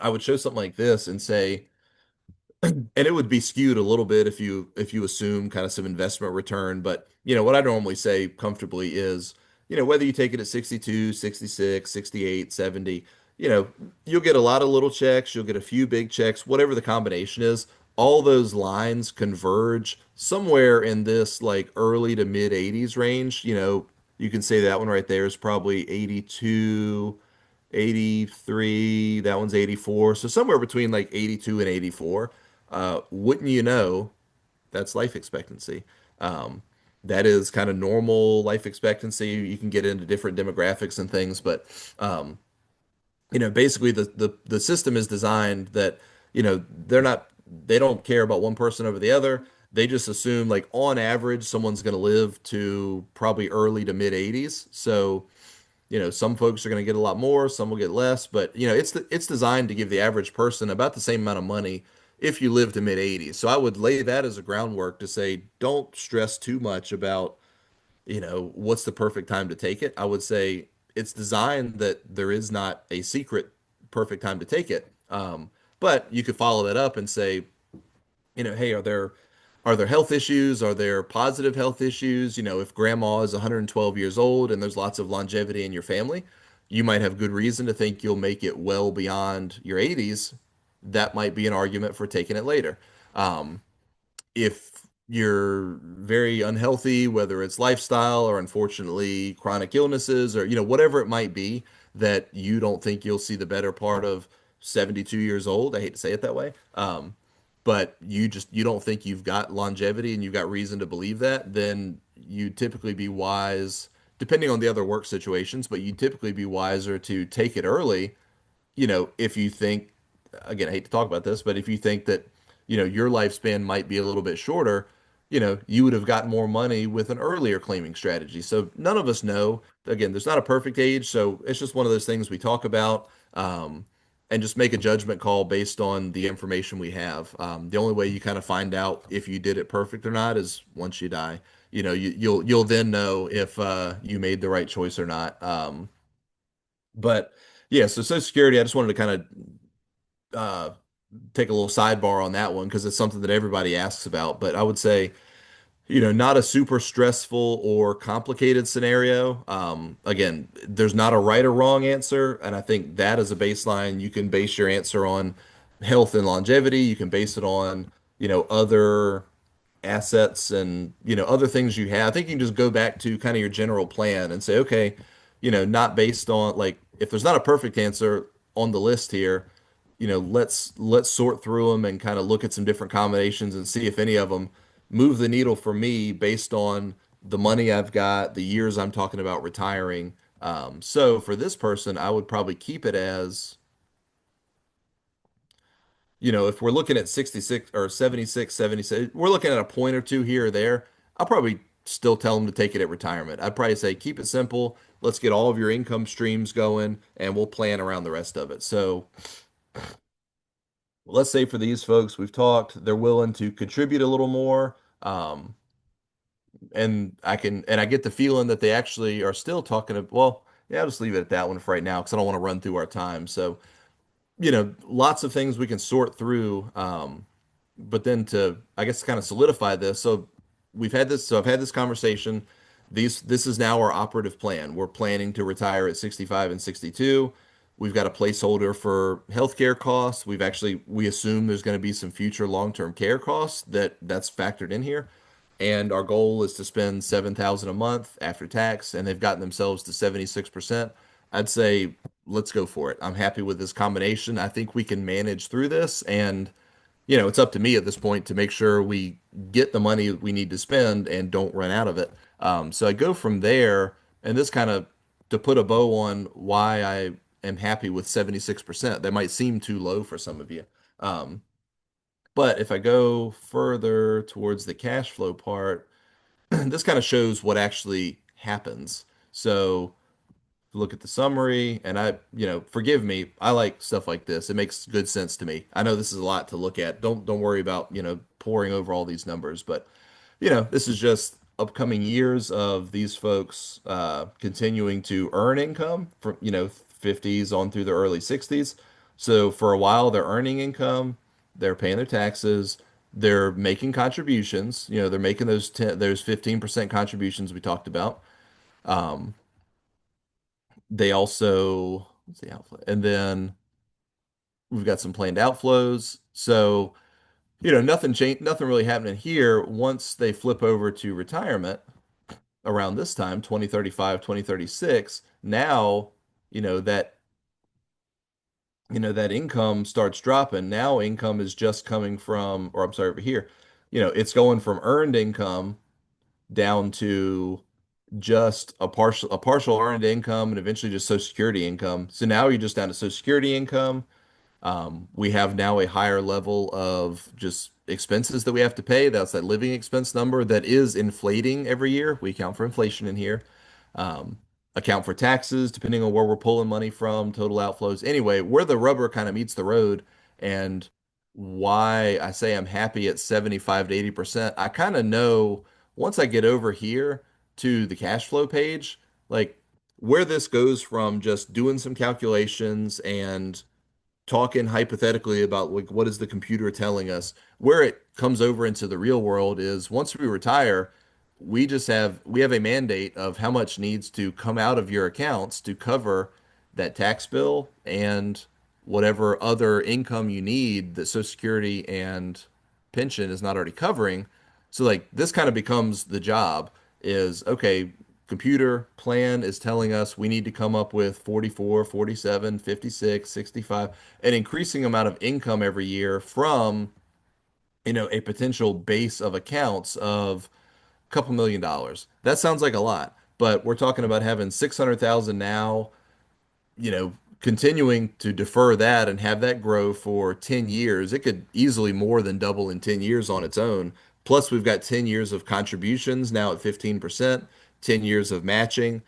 Speaker 2: I would show something like this and say, and it would be skewed a little bit if you assume kind of some investment return. But what I normally say comfortably is, whether you take it at 62, 66, 68, 70, you'll get a lot of little checks, you'll get a few big checks, whatever the combination is. All those lines converge somewhere in this like early to mid 80s range. You can say that one right there is probably 82, 83, that one's 84. So somewhere between like 82 and 84. Wouldn't you know, that's life expectancy. Um, that is kind of normal life expectancy. You can get into different demographics and things, but um, basically the system is designed that, they don't care about one person over the other. They just assume like on average someone's going to live to probably early to mid 80s. So some folks are going to get a lot more, some will get less, but it's designed to give the average person about the same amount of money if you live to mid 80s. So I would lay that as a groundwork to say don't stress too much about, what's the perfect time to take it. I would say it's designed that there is not a secret perfect time to take it. But you could follow that up and say, hey, are there health issues? Are there positive health issues? If grandma is 112 years old and there's lots of longevity in your family, you might have good reason to think you'll make it well beyond your 80s. That might be an argument for taking it later. Um, if you're very unhealthy, whether it's lifestyle or unfortunately chronic illnesses or whatever it might be, that you don't think you'll see the better part of 72 years old. I hate to say it that way. But you don't think you've got longevity and you've got reason to believe that, then you typically be wise, depending on the other work situations, but you typically be wiser to take it early, if you think, again, I hate to talk about this, but if you think that, your lifespan might be a little bit shorter, you would have gotten more money with an earlier claiming strategy. So none of us know. Again, there's not a perfect age, so it's just one of those things we talk about, and just make a judgment call based on the information we have. The only way you kind of find out if you did it perfect or not is once you die. You'll then know if you made the right choice or not. But yeah, so Social Security, I just wanted to kind of uh, take a little sidebar on that one because it's something that everybody asks about. But I would say, not a super stressful or complicated scenario. Again, there's not a right or wrong answer, and I think that as a baseline, you can base your answer on health and longevity. You can base it on, other assets and other things you have. I think you can just go back to kind of your general plan and say, okay, not based on like if there's not a perfect answer on the list here, let's sort through them and kind of look at some different combinations and see if any of them move the needle for me based on the money I've got, the years I'm talking about retiring. So for this person, I would probably keep it as if we're looking at 66 or 76, 76, we're looking at a point or two here or there. I'll probably still tell them to take it at retirement. I'd probably say keep it simple. Let's get all of your income streams going and we'll plan around the rest of it. So let's say for these folks we've talked, they're willing to contribute a little more. And I get the feeling that they actually are still talking to, well, yeah, I'll just leave it at that one for right now because I don't want to run through our time. So, lots of things we can sort through. But then to, I guess, kind of solidify this. So I've had this conversation. This is now our operative plan. We're planning to retire at 65 and 62. We've got a placeholder for healthcare costs. We assume there's going to be some future long-term care costs that's factored in here. And our goal is to spend 7,000 a month after tax, and they've gotten themselves to 76%. I'd say let's go for it. I'm happy with this combination. I think we can manage through this, and it's up to me at this point to make sure we get the money we need to spend and don't run out of it. So I go from there, and this kind of to put a bow on why I am happy with 76%. That might seem too low for some of you. Um, but if I go further towards the cash flow part, this kind of shows what actually happens. So look at the summary, and forgive me, I like stuff like this. It makes good sense to me. I know this is a lot to look at. Don't worry about, poring over all these numbers, but this is just upcoming years of these folks continuing to earn income from, 50s on through the early 60s. So for a while they're earning income, they're paying their taxes, they're making contributions, they're making those 15% contributions we talked about. Um, they also, what's the outflow? And then we've got some planned outflows. So, nothing changed, nothing really happening here. Once they flip over to retirement around this time, 2035, 2036, now, you know, that, that income starts dropping. Now income is just coming from, or I'm sorry, over here, it's going from earned income down to just a partial earned income and eventually just Social Security income. So now you're just down to Social Security income. We have now a higher level of just expenses that we have to pay. That's that living expense number that is inflating every year. We account for inflation in here. Um, Account for taxes, depending on where we're pulling money from, total outflows. Anyway, where the rubber kind of meets the road and why I say I'm happy at 75 to 80%, I kind of know once I get over here to the cash flow page, like where this goes from just doing some calculations and talking hypothetically about like what is the computer telling us, where it comes over into the real world is once we retire, we have a mandate of how much needs to come out of your accounts to cover that tax bill and whatever other income you need that Social Security and pension is not already covering. So like this kind of becomes the job is okay, computer plan is telling us we need to come up with 44, 47, 56, 65, an increasing amount of income every year from, a potential base of accounts of a couple $1 million. That sounds like a lot, but we're talking about having 600,000 now, continuing to defer that and have that grow for 10 years. It could easily more than double in 10 years on its own. Plus, we've got 10 years of contributions now at 15%, 10 years of matching.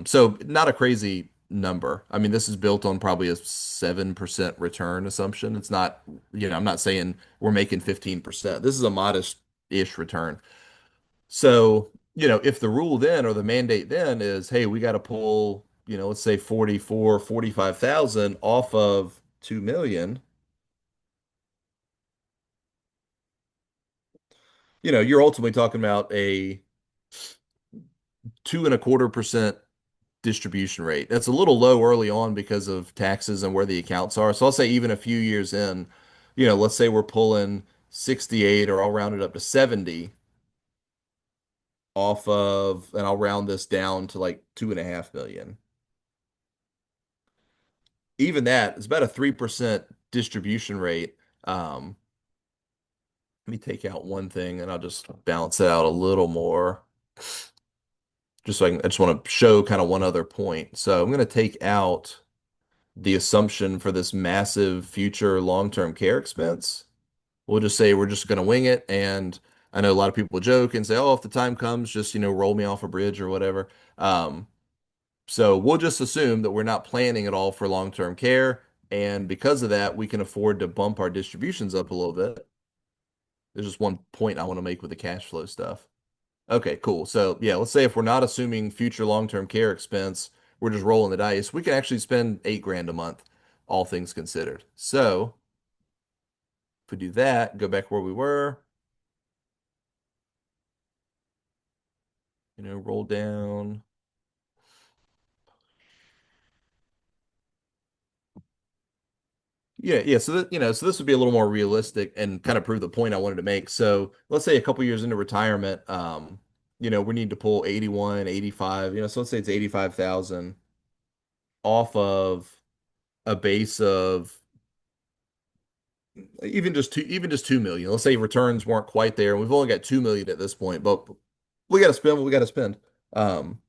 Speaker 2: So not a crazy number. I mean, this is built on probably a 7% return assumption. It's not, I'm not saying we're making 15%. This is a modest-ish return. So, if the rule then or the mandate then is, hey, we got to pull, let's say 44, 45,000 off of 2 million, you're ultimately talking about a 2.25% distribution rate. That's a little low early on because of taxes and where the accounts are. So I'll say even a few years in, let's say we're pulling 68 or I'll round it up to 70 off of, and I'll round this down to like 2.5 million. Even that is about a 3% distribution rate. Let me take out one thing and I'll just balance it out a little more. I just want to show kind of one other point. So I'm going to take out the assumption for this massive future long-term care expense. We'll just say we're just going to wing it. And I know a lot of people joke and say, oh, if the time comes, just, roll me off a bridge or whatever. So we'll just assume that we're not planning at all for long-term care. And because of that, we can afford to bump our distributions up a little bit. There's just one point I want to make with the cash flow stuff. Okay, cool. So yeah, let's say if we're not assuming future long-term care expense, we're just rolling the dice. We can actually spend 8 grand a month, all things considered. So if we do that, go back where we were, roll down. Yeah. So that, so this would be a little more realistic and kind of prove the point I wanted to make. So let's say a couple years into retirement, we need to pull 81, 85. So let's say it's 85,000 off of a base of even just 2 million. Let's say returns weren't quite there, and we've only got 2 million at this point, but we got to spend what we got to spend. Um,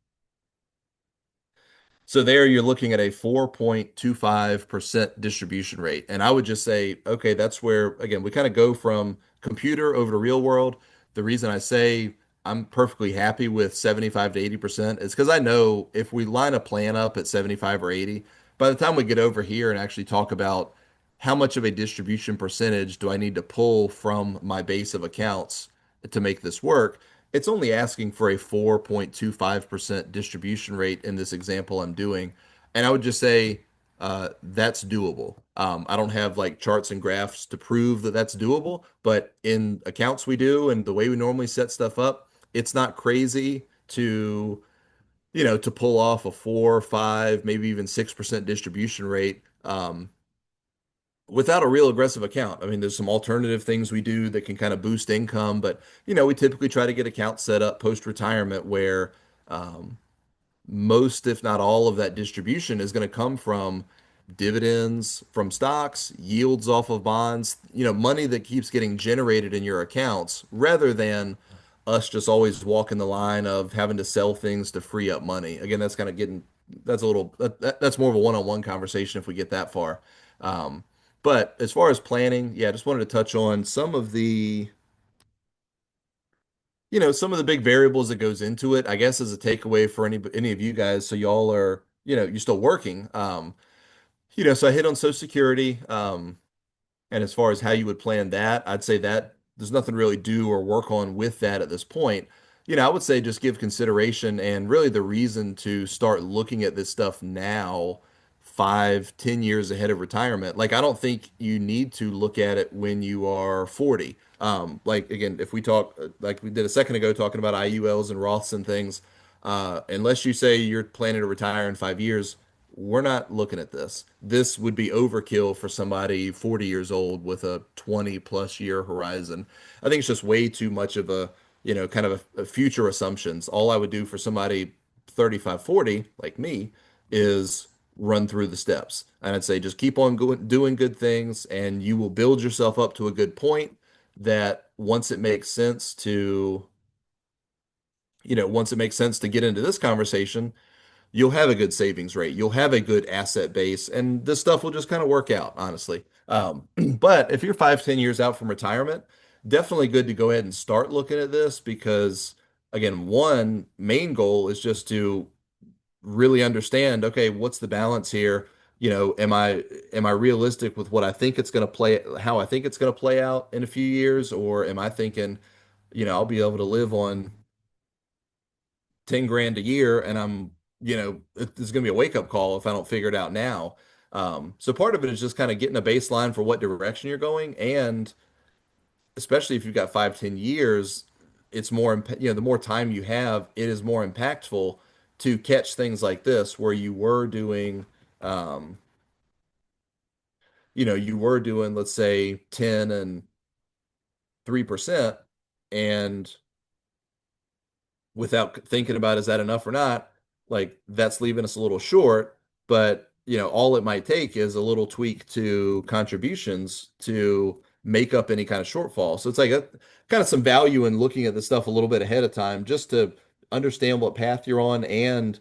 Speaker 2: So there you're looking at a 4.25% distribution rate. And I would just say, okay, that's where, again, we kind of go from computer over to real world. The reason I say I'm perfectly happy with 75 to 80% is because I know if we line a plan up at 75 or 80, by the time we get over here and actually talk about how much of a distribution percentage do I need to pull from my base of accounts to make this work, it's only asking for a 4.25% distribution rate in this example I'm doing. And I would just say that's doable. I don't have like charts and graphs to prove that that's doable, but in accounts we do and the way we normally set stuff up, it's not crazy to pull off a 4, 5, maybe even 6% distribution rate. Without a real aggressive account. I mean, there's some alternative things we do that can kind of boost income, but we typically try to get accounts set up post-retirement where um, most, if not all, of that distribution is going to come from dividends from stocks, yields off of bonds, money that keeps getting generated in your accounts rather than us just always walking the line of having to sell things to free up money. Again, that's kind of getting that's more of a one-on-one conversation if we get that far. Um, but as far as planning, yeah, I just wanted to touch on some of the big variables that goes into it, I guess, as a takeaway for any of you guys. So y'all are, you're still working. So I hit on Social Security. And as far as how you would plan that, I'd say that there's nothing really do or work on with that at this point. I would say just give consideration and really the reason to start looking at this stuff now, 5, 10 years ahead of retirement. Like, I don't think you need to look at it when you are 40. Like again, if we talk like we did a second ago talking about IULs and Roths and things, unless you say you're planning to retire in 5 years, we're not looking at this. This would be overkill for somebody 40 years old with a 20 plus year horizon. I think it's just way too much of kind of a future assumptions. All I would do for somebody 35, 40 like me is run through the steps. And I'd say just keep on doing good things and you will build yourself up to a good point that once it makes sense to get into this conversation, you'll have a good savings rate, you'll have a good asset base, and this stuff will just kind of work out, honestly. But if you're 5, 10 years out from retirement, definitely good to go ahead and start looking at this because, again, one main goal is just to really understand, okay, what's the balance here? Am I realistic with what I think it's going to play, how I think it's going to play out in a few years, or am I thinking, I'll be able to live on 10 grand a year and it's going to be a wake up call if I don't figure it out now. So part of it is just kind of getting a baseline for what direction you're going. And especially if you've got 5, 10 years, it's the more time you have, it is more impactful to catch things like this where um, you were doing, let's say 10 and 3% and without thinking about is that enough or not, like that's leaving us a little short. But all it might take is a little tweak to contributions to make up any kind of shortfall. So it's like kind of some value in looking at the stuff a little bit ahead of time just to understand what path you're on and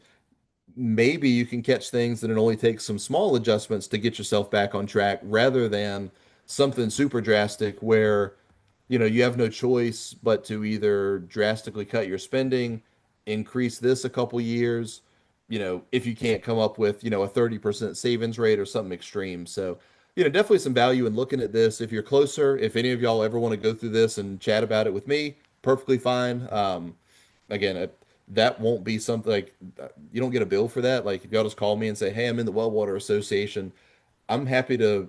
Speaker 2: maybe you can catch things that it only takes some small adjustments to get yourself back on track rather than something super drastic where you have no choice but to either drastically cut your spending, increase this a couple years, if you can't come up with, a 30% savings rate or something extreme. So, definitely some value in looking at this. If you're closer, if any of y'all ever want to go through this and chat about it with me, perfectly fine. Again, that won't be something like you don't get a bill for that. Like if y'all just call me and say, "Hey, I'm in the Well Water Association," I'm happy to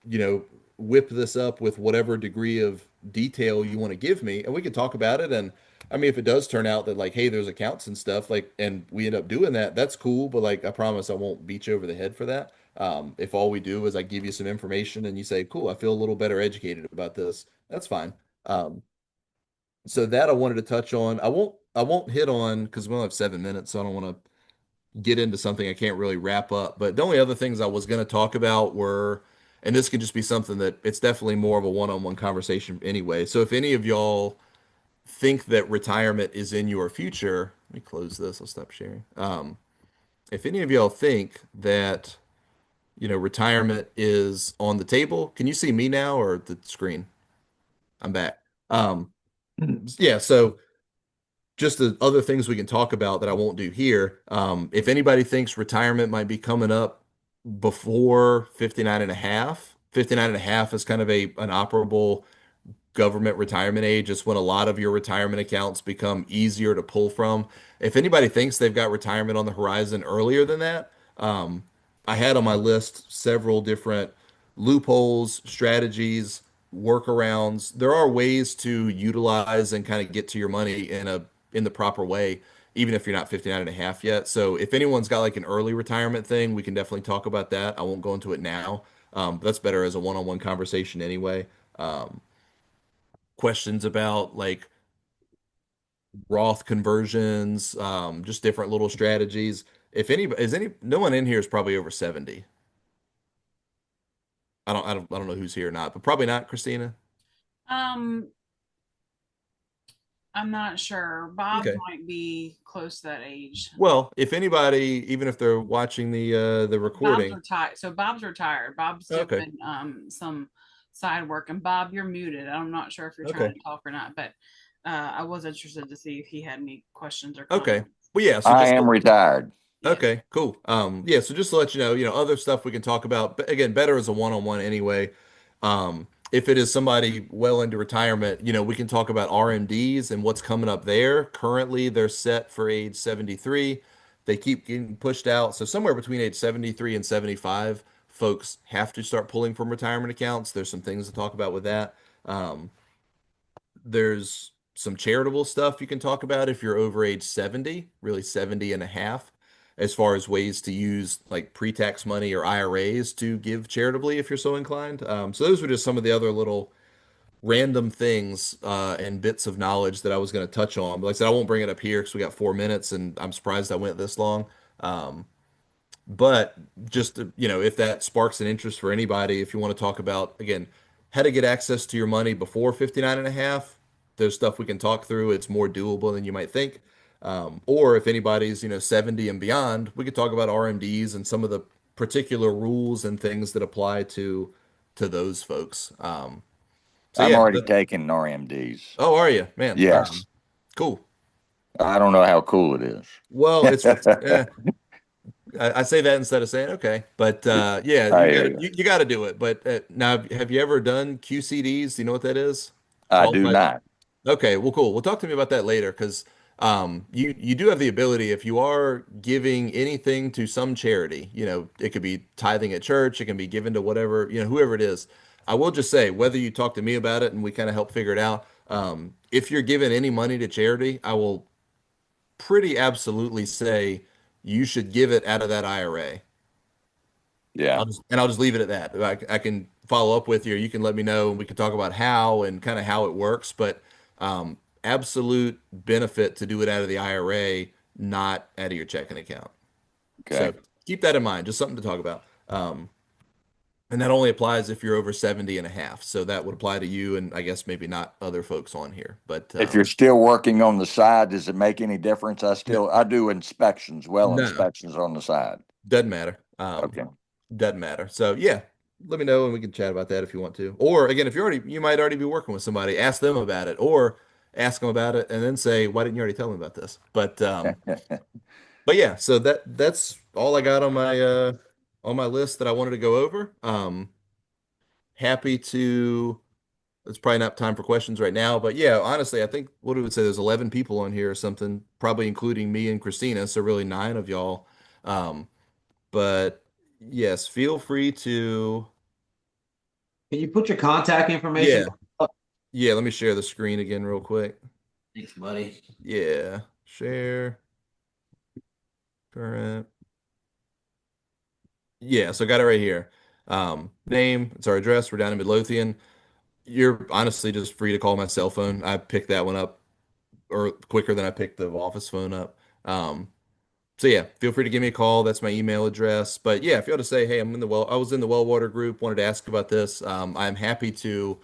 Speaker 2: you know, whip this up with whatever degree of detail you want to give me, and we can talk about it. And I mean, if it does turn out that like, hey, there's accounts and stuff, like, and we end up doing that, that's cool. But like, I promise I won't beat you over the head for that. If all we do is I give you some information and you say, cool, I feel a little better educated about this, that's fine. Um, so that I wanted to touch on. I won't hit on because we only have 7 minutes, so I don't want to get into something I can't really wrap up. But the only other things I was going to talk about were, and this can just be something that it's definitely more of a one-on-one conversation anyway. So if any of y'all think that retirement is in your future, let me close this. I'll stop sharing. If any of y'all think that, retirement is on the table, can you see me now or the screen? I'm back. Um, yeah, so just the other things we can talk about that I won't do here. If anybody thinks retirement might be coming up before 59 and a half, 59 and a half is kind of an operable government retirement age. It's when a lot of your retirement accounts become easier to pull from. If anybody thinks they've got retirement on the horizon earlier than that, I had on my list several different loopholes, strategies, workarounds. There are ways to utilize and kind of get to your money in the proper way, even if you're not 59 and a half yet. So if anyone's got like an early retirement thing, we can definitely talk about that. I won't go into it now. But that's better as a one-on-one conversation anyway. Um, Questions about like Roth conversions, just different little strategies. If any, no one in here is probably over 70. I don't know who's here or not, but probably not, Christina.
Speaker 1: Um, I'm not sure. Bob
Speaker 2: Okay.
Speaker 1: might be close to that age.
Speaker 2: Well, if anybody, even if they're watching the
Speaker 1: Bob's
Speaker 2: recording,
Speaker 1: retired. So Bob's retired. Bob's
Speaker 2: okay,
Speaker 1: doing some side work. And Bob, you're muted. I'm not sure if you're trying
Speaker 2: okay,
Speaker 1: to talk or not, but I was interested to see if he had any questions or
Speaker 2: okay.
Speaker 1: comments.
Speaker 2: Well, yeah. So
Speaker 4: I
Speaker 2: just
Speaker 4: am retired.
Speaker 1: Yes.
Speaker 2: okay, cool. Yeah, so just to let you know, other stuff we can talk about, but again, better as a one-on-one anyway. If it is somebody well into retirement, we can talk about RMDs and what's coming up there. Currently, they're set for age 73. They keep getting pushed out. So somewhere between age 73 and 75, folks have to start pulling from retirement accounts. There's some things to talk about with that. Um, there's some charitable stuff you can talk about if you're over age 70, really 70 and a half, as far as ways to use like pre-tax money or IRAs to give charitably if you're so inclined. So those were just some of the other little random things and bits of knowledge that I was going to touch on. But like I said, I won't bring it up here because we got 4 minutes and I'm surprised I went this long. Um, but just if that sparks an interest for anybody, if you want to talk about again how to get access to your money before 59 and a half, there's stuff we can talk through. It's more doable than you might think. Or if anybody's 70 and beyond, we could talk about RMDs and some of the particular rules and things that apply to those folks. So
Speaker 4: I'm
Speaker 2: yeah.
Speaker 4: already taking RMDs.
Speaker 2: Oh, are you, man?
Speaker 4: Yes.
Speaker 2: Cool.
Speaker 4: I don't know how cool it is.
Speaker 2: Well, I say that instead of saying okay, but yeah,
Speaker 4: I
Speaker 2: you
Speaker 4: hear
Speaker 2: got to
Speaker 4: you.
Speaker 2: you got to do it. But now, have you ever done QCDs? Do you know what that is?
Speaker 4: I do
Speaker 2: Qualified.
Speaker 4: not.
Speaker 2: Okay, well, cool. Well, talk to me about that later because you do have the ability if you are giving anything to some charity. It could be tithing at church, it can be given to whatever whoever it is. I will just say whether you talk to me about it and we kind of help figure it out. If you're giving any money to charity, I will pretty absolutely say you should give it out of that IRA.
Speaker 4: Yeah.
Speaker 2: I'll just leave it at that. I can follow up with you, or you can let me know, and we can talk about how and kind of how it works. But absolute benefit to do it out of the IRA, not out of your checking account. So
Speaker 4: Okay.
Speaker 2: keep that in mind. Just something to talk about. And that only applies if you're over 70 and a half. So that would apply to you, and I guess maybe not other folks on here. But
Speaker 4: If you're still working on the side, does it make any difference?
Speaker 2: no,
Speaker 4: I do inspections, well
Speaker 2: no,
Speaker 4: inspections on the side.
Speaker 2: doesn't matter.
Speaker 4: Okay.
Speaker 2: Doesn't matter. So yeah, let me know and we can chat about that if you want to. Or again, if you might already be working with somebody, ask them about it, or ask them about it and then say, why didn't you already tell me about this? But yeah, so that's all I got on my list that I wanted to go over. Happy to. It's probably not time for questions right now, but yeah, honestly, I think what do we say? There's 11 people on here or something, probably including me and Christina, so really nine of y'all. Um, but yes, feel free to.
Speaker 3: Can you put your contact information
Speaker 2: Yeah.
Speaker 3: back up?
Speaker 2: Yeah, let me share the screen again real quick.
Speaker 3: Thanks, buddy.
Speaker 2: Yeah, share current. Yeah, so I got it right here. Name, it's our address. We're down in Midlothian. You're honestly just free to call my cell phone. I picked that one up or quicker than I picked the office phone up. So yeah, feel free to give me a call. That's my email address. But yeah, if you want to say, hey, I was in the well water group, wanted to ask about this. I'm happy to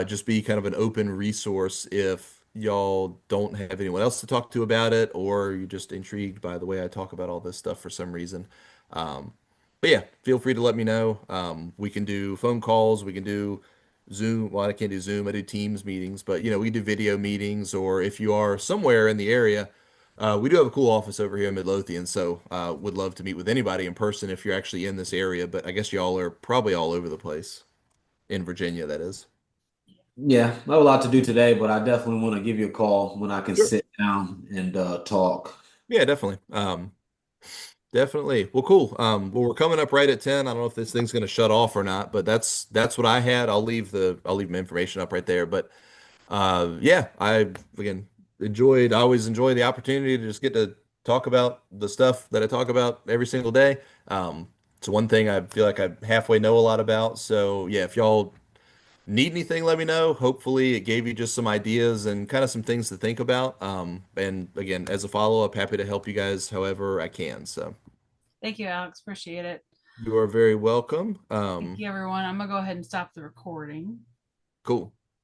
Speaker 2: just be kind of an open resource if y'all don't have anyone else to talk to about it, or you're just intrigued by the way I talk about all this stuff for some reason. Um, but yeah, feel free to let me know. We can do phone calls, we can do Zoom. Well, I can't do Zoom. I do Teams meetings, but we can do video meetings, or if you are somewhere in the area. We do have a cool office over here in Midlothian, so would love to meet with anybody in person if you're actually in this area. But I guess y'all are probably all over the place in Virginia, that is.
Speaker 3: Yeah, I have a lot to do today, but I definitely want to give you a call when I can
Speaker 2: Sure.
Speaker 3: sit down and talk.
Speaker 2: Yeah, definitely. Definitely. Well, cool. Well, we're coming up right at 10. I don't know if this thing's going to shut off or not, but that's what I had. I'll leave my information up right there. But yeah, I again I always enjoy the opportunity to just get to talk about the stuff that I talk about every single day. It's one thing I feel like I halfway know a lot about. So yeah, if y'all need anything, let me know. Hopefully, it gave you just some ideas and kind of some things to think about. And again, as a follow-up, happy to help you guys however I can. So
Speaker 1: Thank you, Alex. Appreciate it.
Speaker 2: you are very welcome.
Speaker 1: Thank you, everyone. I'm going to go ahead and stop the recording.
Speaker 2: Cool.